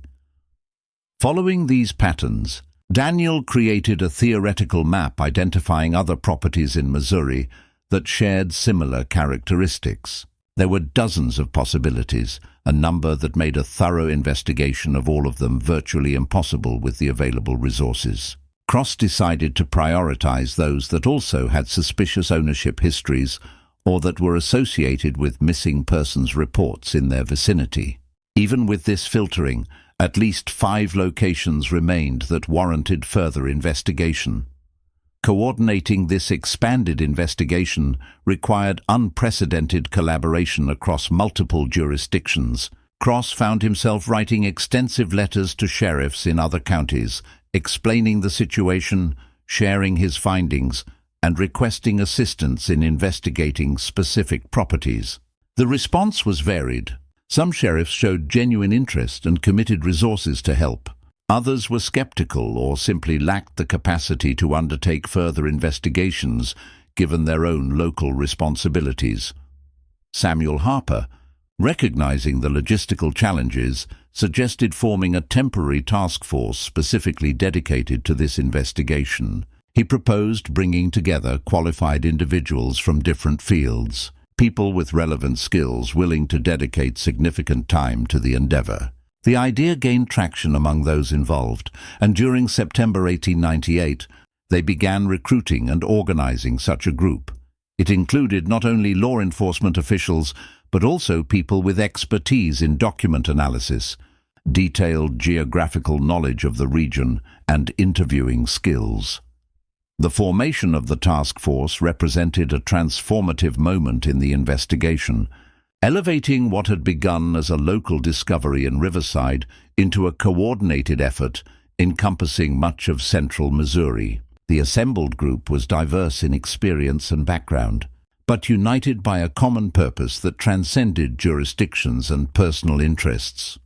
Following these patterns, Daniel created a theoretical map identifying other properties in Missouri that shared similar characteristics. There were dozens of possibilities, a number that made a thorough investigation of all of them virtually impossible with the available resources. Cross decided to prioritize those that also had suspicious ownership histories or that were associated with missing persons reports in their vicinity. Even with this filtering, at least 5 locations remained that warranted further investigation. Coordinating this expanded investigation required unprecedented collaboration across multiple jurisdictions. Cross found himself writing extensive letters to sheriffs in other counties, explaining the situation, sharing his findings, and requesting assistance in investigating specific properties. The response was varied. Some sheriffs showed genuine interest and committed resources to help. Others were skeptical or simply lacked the capacity to undertake further investigations given their own local responsibilities. Samuel Harper, recognizing the logistical challenges, suggested forming a temporary task force specifically dedicated to this investigation. He proposed bringing together qualified individuals from different fields, people with relevant skills willing to dedicate significant time to the endeavor. The idea gained traction among those involved, and during September 1898, they began recruiting and organizing such a group. It included not only law enforcement officials, but also people with expertise in document analysis, detailed geographical knowledge of the region, and interviewing skills. The formation of the task force represented a transformative moment in the investigation, elevating what had begun as a local discovery in Riverside into a coordinated effort encompassing much of central Missouri. The assembled group was diverse in experience and background, but united by a common purpose that transcended jurisdictions and personal interests.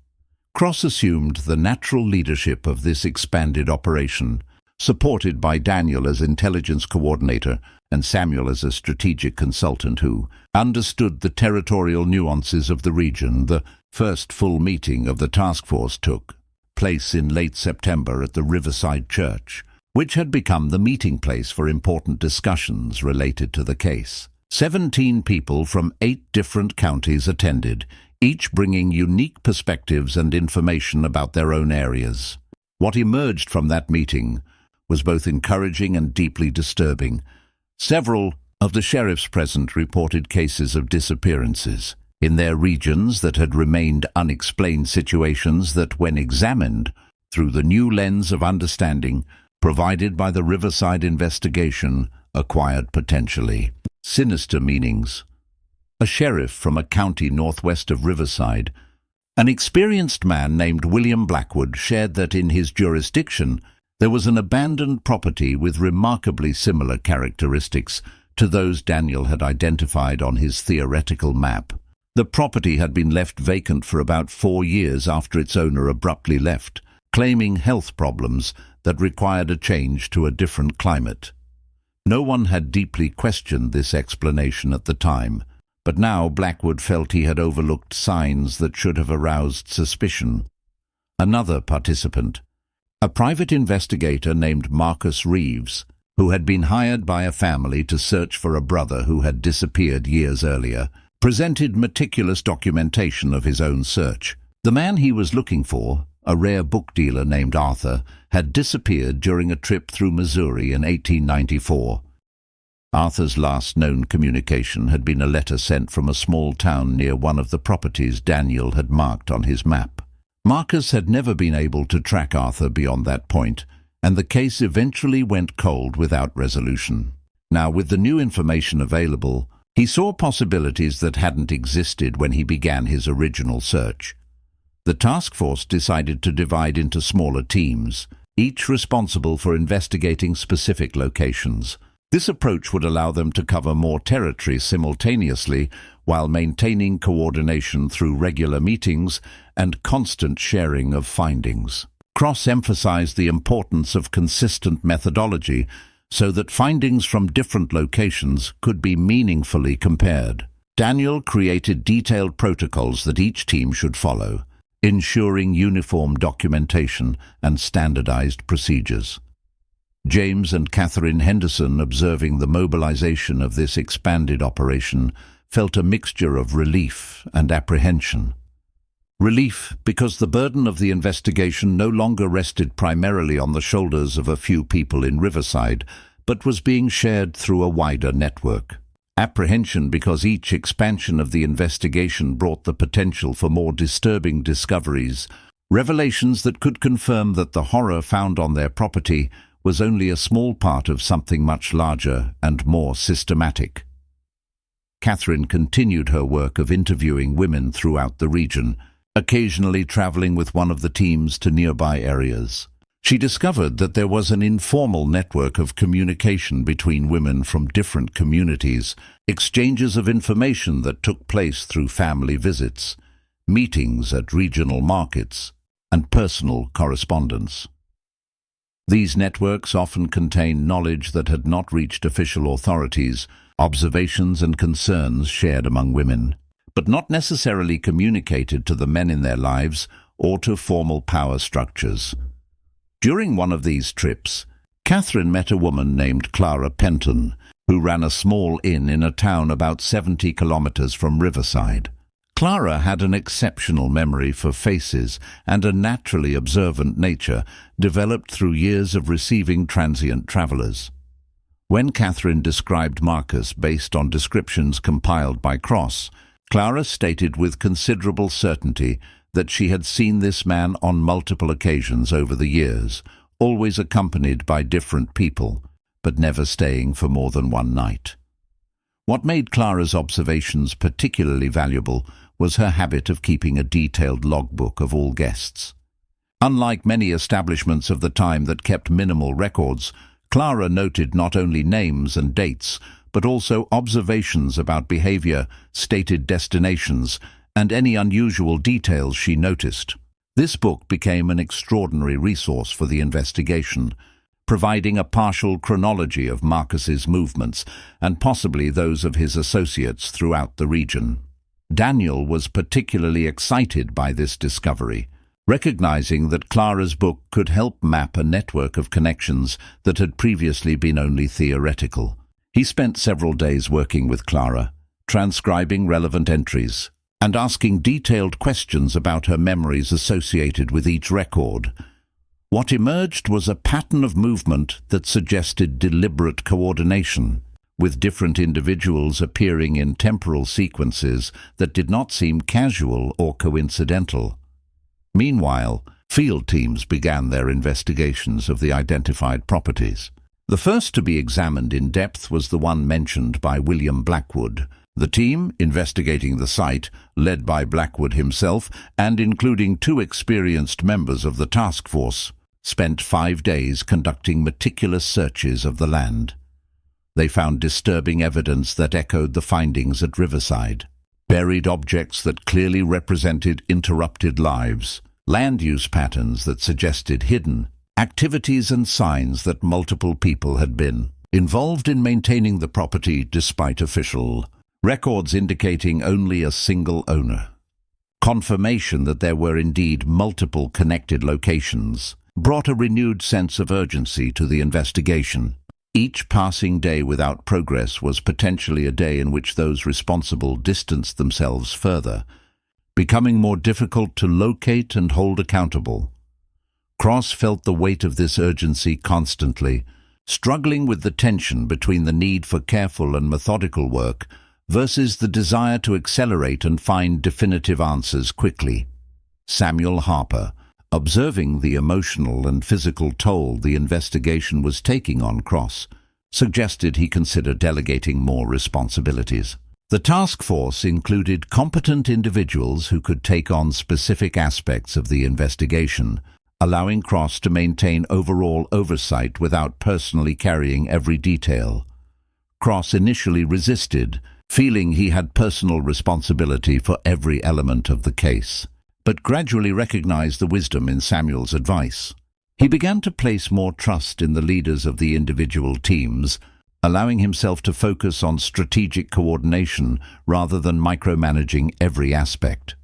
Cross assumed the natural leadership of this expanded operation, supported by Daniel as intelligence coordinator and Samuel as a strategic consultant who understood the territorial nuances of the region. The first full meeting of the task force took place in late September at the Riverside Church, which had become the meeting place for important discussions related to the case. 17 people from 8 different counties attended, each bringing unique perspectives and information about their own areas. What emerged from that meeting was both encouraging and deeply disturbing. Several of the sheriffs present reported cases of disappearances in their regions that had remained unexplained, situations that, when examined through the new lens of understanding provided by the Riverside investigation, acquired potentially sinister meanings. A sheriff from a county northwest of Riverside, an experienced man named William Blackwood, shared that in his jurisdiction there was an abandoned property with remarkably similar characteristics to those Daniel had identified on his theoretical map. The property had been left vacant for about 4 years after its owner abruptly left, claiming health problems that required a change to a different climate. No one had deeply questioned this explanation at the time, but now Blackwood felt he had overlooked signs that should have aroused suspicion. Another participant, a private investigator named Marcus Reeves, who had been hired by a family to search for a brother who had disappeared years earlier, presented meticulous documentation of his own search. The man he was looking for, a rare book dealer named Arthur, had disappeared during a trip through Missouri in 1894. Arthur's last known communication had been a letter sent from a small town near one of the properties Daniel had marked on his map. Marcus had never been able to track Arthur beyond that point, and the case eventually went cold without resolution. Now, with the new information available, he saw possibilities that hadn't existed when he began his original search. The task force decided to divide into smaller teams, each responsible for investigating specific locations. This approach would allow them to cover more territory simultaneously while maintaining coordination through regular meetings and constant sharing of findings. Cross emphasized the importance of consistent methodology so that findings from different locations could be meaningfully compared. Daniel created detailed protocols that each team should follow, ensuring uniform documentation and standardized procedures. James and Catherine Henderson, observing the mobilization of this expanded operation, felt a mixture of relief and apprehension. Relief because the burden of the investigation no longer rested primarily on the shoulders of a few people in Riverside, but was being shared through a wider network. Apprehension because each expansion of the investigation brought the potential for more disturbing discoveries, revelations that could confirm that the horror found on their property was only a small part of something much larger and more systematic. Catherine continued her work of interviewing women throughout the region, occasionally traveling with one of the teams to nearby areas. She discovered that there was an informal network of communication between women from different communities, exchanges of information that took place through family visits, meetings at regional markets, and personal correspondence. These networks often contained knowledge that had not reached official authorities, observations and concerns shared among women, but not necessarily communicated to the men in their lives or to formal power structures. During one of these trips, Catherine met a woman named Clara Penton, who ran a small inn in a town about 70 kilometers from Riverside. Clara had an exceptional memory for faces and a naturally observant nature developed through years of receiving transient travelers. When Catherine described Marcus based on descriptions compiled by Cross, Clara stated with considerable certainty that she had seen this man on multiple occasions over the years, always accompanied by different people, but never staying for more than one night. What made Clara's observations particularly valuable was her habit of keeping a detailed logbook of all guests. Unlike many establishments of the time that kept minimal records, Clara noted not only names and dates, but also observations about behavior, stated destinations, and any unusual details she noticed. This book became an extraordinary resource for the investigation, providing a partial chronology of Marcus's movements and possibly those of his associates throughout the region. Daniel was particularly excited by this discovery, recognizing that Clara's book could help map a network of connections that had previously been only theoretical. He spent several days working with Clara, transcribing relevant entries, and asking detailed questions about her memories associated with each record. What emerged was a pattern of movement that suggested deliberate coordination, with different individuals appearing in temporal sequences that did not seem casual or coincidental. Meanwhile, field teams began their investigations of the identified properties. The first to be examined in depth was the one mentioned by William Blackwood. The team, investigating the site, led by Blackwood himself and including 2 experienced members of the task force, spent 5 days conducting meticulous searches of the land. They found disturbing evidence that echoed the findings at Riverside. Buried objects that clearly represented interrupted lives, land use patterns that suggested hidden, activities and signs that multiple people had been involved in maintaining the property despite official records indicating only a single owner. Confirmation that there were indeed multiple connected locations brought a renewed sense of urgency to the investigation. Each passing day without progress was potentially a day in which those responsible distanced themselves further, becoming more difficult to locate and hold accountable. Cross felt the weight of this urgency constantly, struggling with the tension between the need for careful and methodical work versus the desire to accelerate and find definitive answers quickly. Samuel Harper, observing the emotional and physical toll the investigation was taking on Cross, suggested he consider delegating more responsibilities. The task force included competent individuals who could take on specific aspects of the investigation, allowing Cross to maintain overall oversight without personally carrying every detail. Cross initially resisted, feeling he had personal responsibility for every element of the case, but gradually recognized the wisdom in Samuel's advice. He began to place more trust in the leaders of the individual teams, allowing himself to focus on strategic coordination rather than micromanaging every aspect.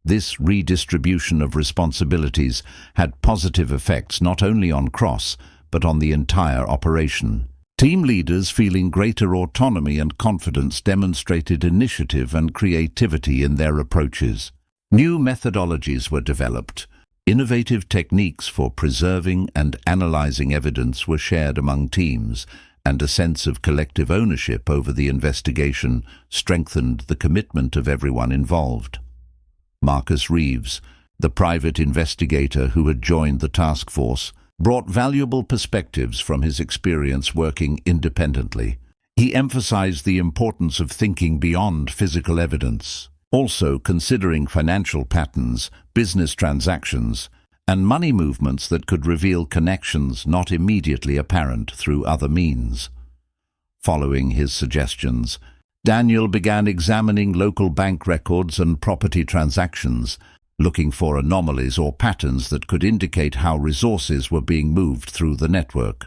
This redistribution of responsibilities had positive effects not only on Cross, but on the entire operation. Team leaders feeling greater autonomy and confidence demonstrated initiative and creativity in their approaches. New methodologies were developed. Innovative techniques for preserving and analyzing evidence were shared among teams, and a sense of collective ownership over the investigation strengthened the commitment of everyone involved. Marcus Reeves, the private investigator who had joined the task force, brought valuable perspectives from his experience working independently. He emphasized the importance of thinking beyond physical evidence, also considering financial patterns, business transactions, and money movements that could reveal connections not immediately apparent through other means. Following his suggestions, Daniel began examining local bank records and property transactions, looking for anomalies or patterns that could indicate how resources were being moved through the network.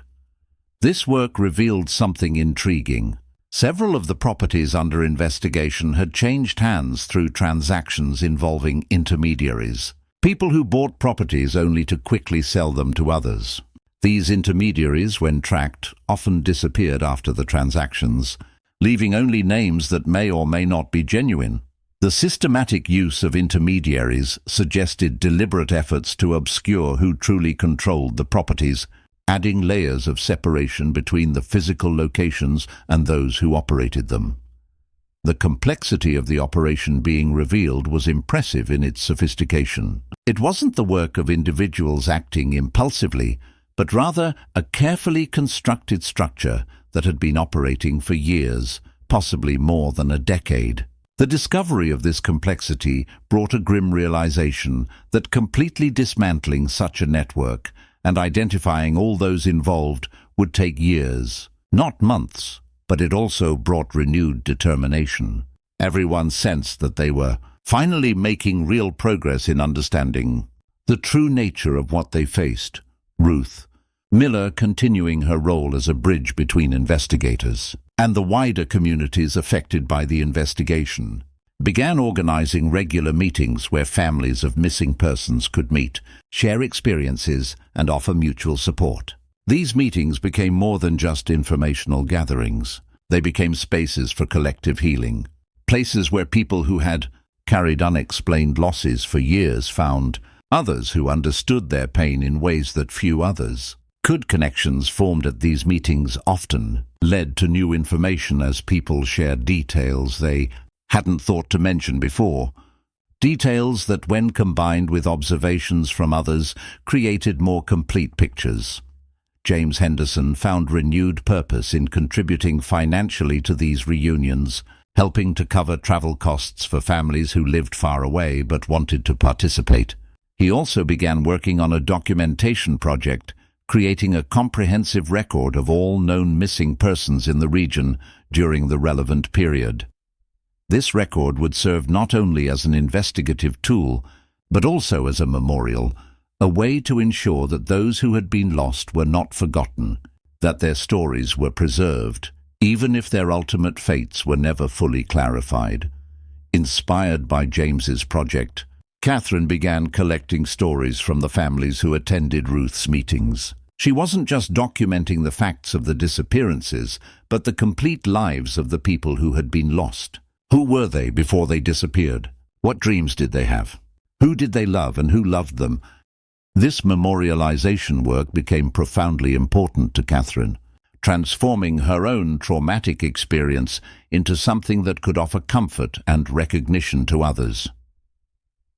This work revealed something intriguing. Several of the properties under investigation had changed hands through transactions involving intermediaries, people who bought properties only to quickly sell them to others. These intermediaries, when tracked, often disappeared after the transactions, leaving only names that may or may not be genuine. The systematic use of intermediaries suggested deliberate efforts to obscure who truly controlled the properties, adding layers of separation between the physical locations and those who operated them. The complexity of the operation being revealed was impressive in its sophistication. It wasn't the work of individuals acting impulsively, but rather a carefully constructed structure that had been operating for years, possibly more than a decade. The discovery of this complexity brought a grim realization that completely dismantling such a network and identifying all those involved would take years, not months, but it also brought renewed determination. Everyone sensed that they were finally making real progress in understanding the true nature of what they faced. Ruth Miller, continuing her role as a bridge between investigators and the wider communities affected by the investigation, began organizing regular meetings where families of missing persons could meet, share experiences, and offer mutual support. These meetings became more than just informational gatherings. They became spaces for collective healing, places where people who had carried unexplained losses for years found others who understood their pain in ways that few others could. Connections formed at these meetings often led to new information as people shared details they hadn't thought to mention before. Details that, when combined with observations from others, created more complete pictures. James Henderson found renewed purpose in contributing financially to these reunions, helping to cover travel costs for families who lived far away but wanted to participate. He also began working on a documentation project, creating a comprehensive record of all known missing persons in the region during the relevant period. This record would serve not only as an investigative tool, but also as a memorial, a way to ensure that those who had been lost were not forgotten, that their stories were preserved, even if their ultimate fates were never fully clarified. Inspired by James's project, Catherine began collecting stories from the families who attended Ruth's meetings. She wasn't just documenting the facts of the disappearances, but the complete lives of the people who had been lost. Who were they before they disappeared? What dreams did they have? Who did they love and who loved them? This memorialization work became profoundly important to Catherine, transforming her own traumatic experience into something that could offer comfort and recognition to others.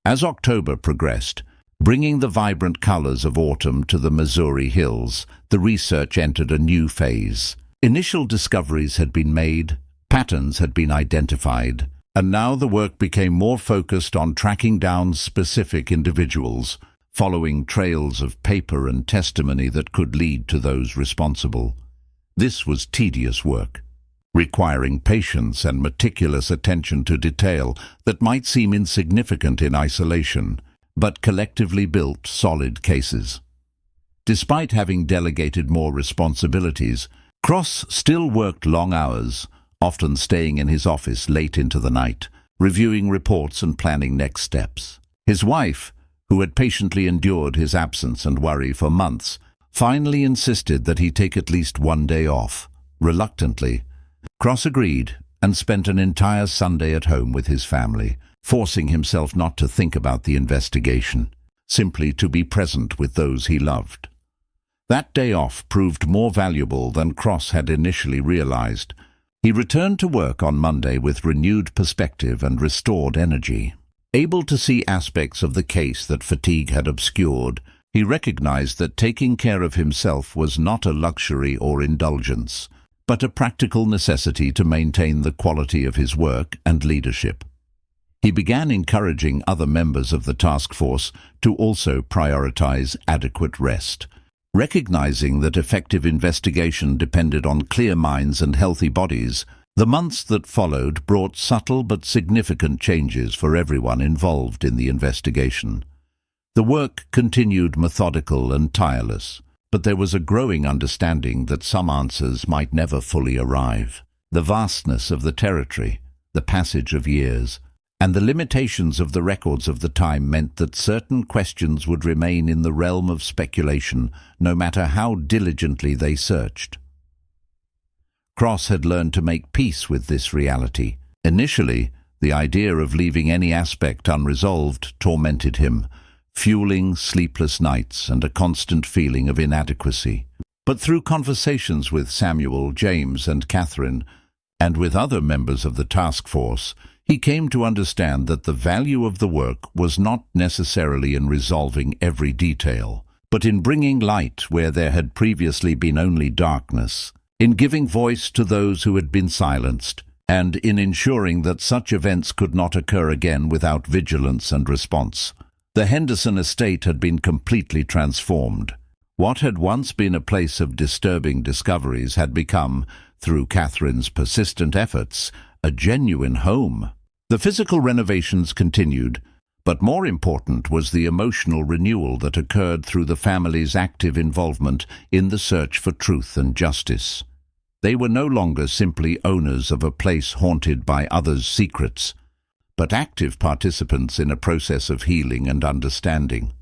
As October progressed, bringing the vibrant colors of autumn to the Missouri hills, the research entered a new phase. Initial discoveries had been made, patterns had been identified, and now the work became more focused on tracking down specific individuals, following trails of paper and testimony that could lead to those responsible. This was tedious work, requiring patience and meticulous attention to detail that might seem insignificant in isolation, but collectively built solid cases. Despite having delegated more responsibilities, Cross still worked long hours, often staying in his office late into the night, reviewing reports and planning next steps. His wife, who had patiently endured his absence and worry for months, finally insisted that he take at least one day off. Reluctantly, Cross agreed and spent an entire Sunday at home with his family, forcing himself not to think about the investigation, simply to be present with those he loved. That day off proved more valuable than Cross had initially realized. He returned to work on Monday with renewed perspective and restored energy. Able to see aspects of the case that fatigue had obscured, he recognized that taking care of himself was not a luxury or indulgence, but a practical necessity to maintain the quality of his work and leadership. He began encouraging other members of the task force to also prioritize adequate rest. Recognizing that effective investigation depended on clear minds and healthy bodies, the months that followed brought subtle but significant changes for everyone involved in the investigation. The work continued methodical and tireless, but there was a growing understanding that some answers might never fully arrive. The vastness of the territory, the passage of years, and the limitations of the records of the time meant that certain questions would remain in the realm of speculation, no matter how diligently they searched. Cross had learned to make peace with this reality. Initially, the idea of leaving any aspect unresolved tormented him, fueling sleepless nights and a constant feeling of inadequacy. But through conversations with Samuel, James, and Catherine, and with other members of the task force, he came to understand that the value of the work was not necessarily in resolving every detail, but in bringing light where there had previously been only darkness, in giving voice to those who had been silenced, and in ensuring that such events could not occur again without vigilance and response. The Henderson estate had been completely transformed. What had once been a place of disturbing discoveries had become, through Catherine's persistent efforts, a genuine home. The physical renovations continued, but more important was the emotional renewal that occurred through the family's active involvement in the search for truth and justice. They were no longer simply owners of a place haunted by others' secrets, but active participants in a process of healing and understanding.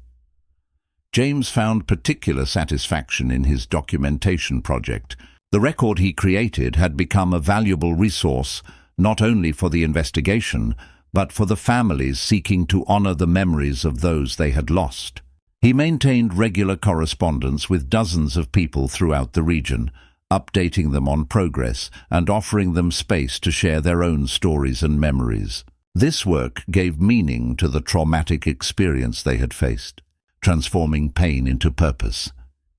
James found particular satisfaction in his documentation project. The record he created had become a valuable resource not only for the investigation, but for the families seeking to honor the memories of those they had lost. He maintained regular correspondence with dozens of people throughout the region, updating them on progress and offering them space to share their own stories and memories. This work gave meaning to the traumatic experience they had faced, transforming pain into purpose.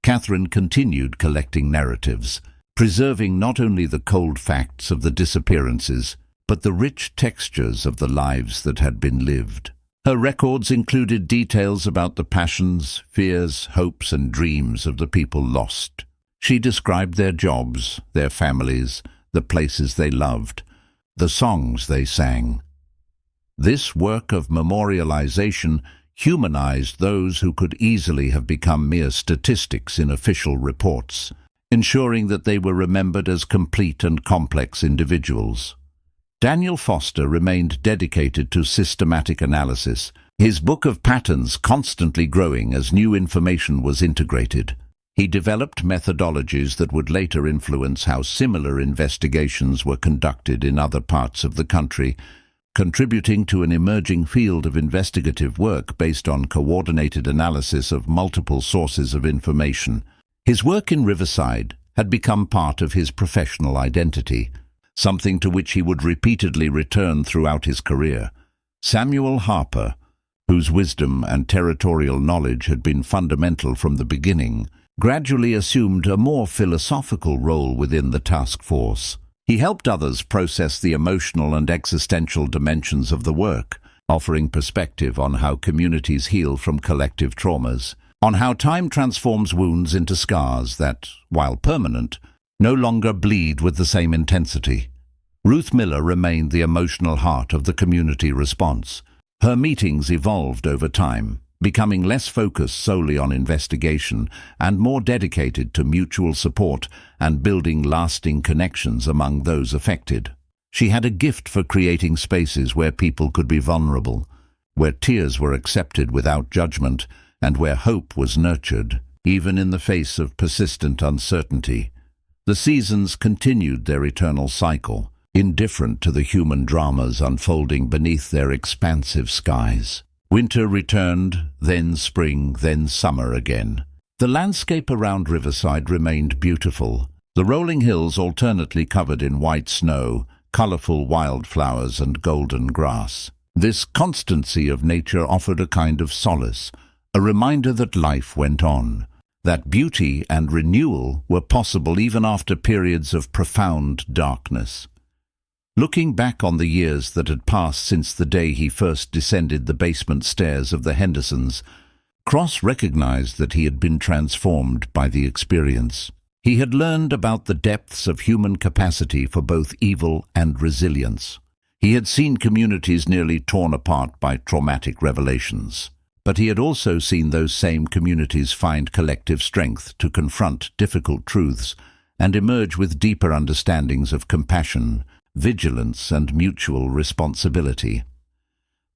Catherine continued collecting narratives, preserving not only the cold facts of the disappearances, but the rich textures of the lives that had been lived. Her records included details about the passions, fears, hopes, and dreams of the people lost. She described their jobs, their families, the places they loved, the songs they sang. This work of memorialization humanized those who could easily have become mere statistics in official reports, ensuring that they were remembered as complete and complex individuals. Daniel Foster remained dedicated to systematic analysis, his book of patterns constantly growing as new information was integrated. He developed methodologies that would later influence how similar investigations were conducted in other parts of the country, contributing to an emerging field of investigative work based on coordinated analysis of multiple sources of information. His work in Riverside had become part of his professional identity, something to which he would repeatedly return throughout his career. Samuel Harper, whose wisdom and territorial knowledge had been fundamental from the beginning, gradually assumed a more philosophical role within the task force. He helped others process the emotional and existential dimensions of the work, offering perspective on how communities heal from collective traumas, on how time transforms wounds into scars that, while permanent, no longer bleed with the same intensity. Ruth Miller remained the emotional heart of the community response. Her meetings evolved over time, becoming less focused solely on investigation and more dedicated to mutual support and building lasting connections among those affected. She had a gift for creating spaces where people could be vulnerable, where tears were accepted without judgment, and where hope was nurtured, even in the face of persistent uncertainty. The seasons continued their eternal cycle, indifferent to the human dramas unfolding beneath their expansive skies. Winter returned, then spring, then summer again. The landscape around Riverside remained beautiful, the rolling hills alternately covered in white snow, colorful wildflowers and golden grass. This constancy of nature offered a kind of solace, a reminder that life went on, that beauty and renewal were possible even after periods of profound darkness. Looking back on the years that had passed since the day he first descended the basement stairs of the Hendersons, Cross recognized that he had been transformed by the experience. He had learned about the depths of human capacity for both evil and resilience. He had seen communities nearly torn apart by traumatic revelations, but he had also seen those same communities find collective strength to confront difficult truths and emerge with deeper understandings of compassion, vigilance, and mutual responsibility.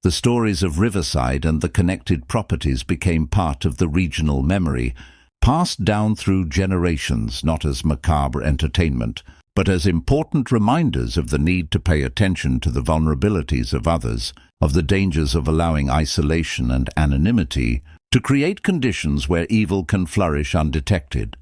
The stories of Riverside and the connected properties became part of the regional memory, passed down through generations not as macabre entertainment, but as important reminders of the need to pay attention to the vulnerabilities of others, of the dangers of allowing isolation and anonymity to create conditions where evil can flourish undetected.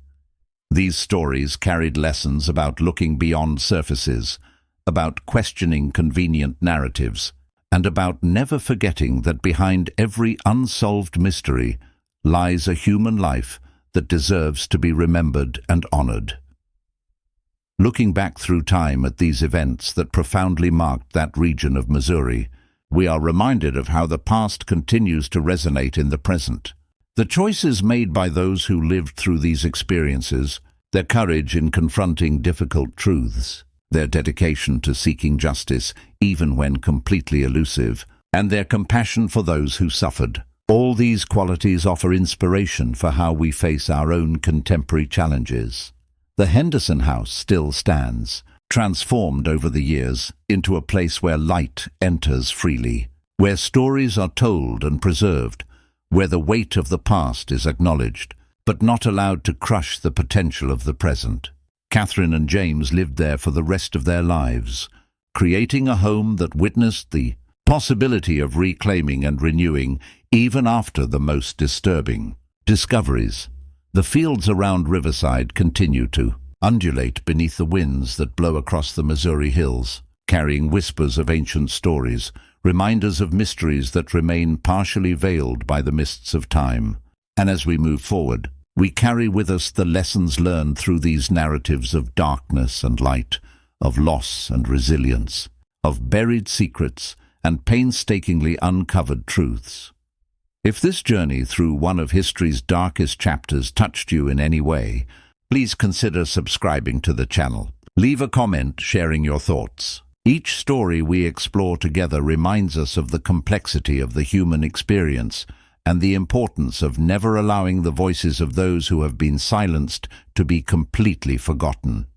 These stories carried lessons about looking beyond surfaces, about questioning convenient narratives, and about never forgetting that behind every unsolved mystery lies a human life that deserves to be remembered and honored. Looking back through time at these events that profoundly marked that region of Missouri, we are reminded of how the past continues to resonate in the present. The choices made by those who lived through these experiences, their courage in confronting difficult truths, their dedication to seeking justice even when completely elusive, and their compassion for those who suffered. All these qualities offer inspiration for how we face our own contemporary challenges. The Henderson house still stands, transformed over the years into a place where light enters freely, where stories are told and preserved, where the weight of the past is acknowledged, but not allowed to crush the potential of the present. Catherine and James lived there for the rest of their lives, creating a home that witnessed the possibility of reclaiming and renewing even after the most disturbing discoveries. The fields around Riverside continue to undulate beneath the winds that blow across the Missouri hills, carrying whispers of ancient stories, reminders of mysteries that remain partially veiled by the mists of time. And as we move forward, we carry with us the lessons learned through these narratives of darkness and light, of loss and resilience, of buried secrets and painstakingly uncovered truths. If this journey through one of history's darkest chapters touched you in any way, please consider subscribing to the channel. Leave a comment sharing your thoughts. Each story we explore together reminds us of the complexity of the human experience and the importance of never allowing the voices of those who have been silenced to be completely forgotten.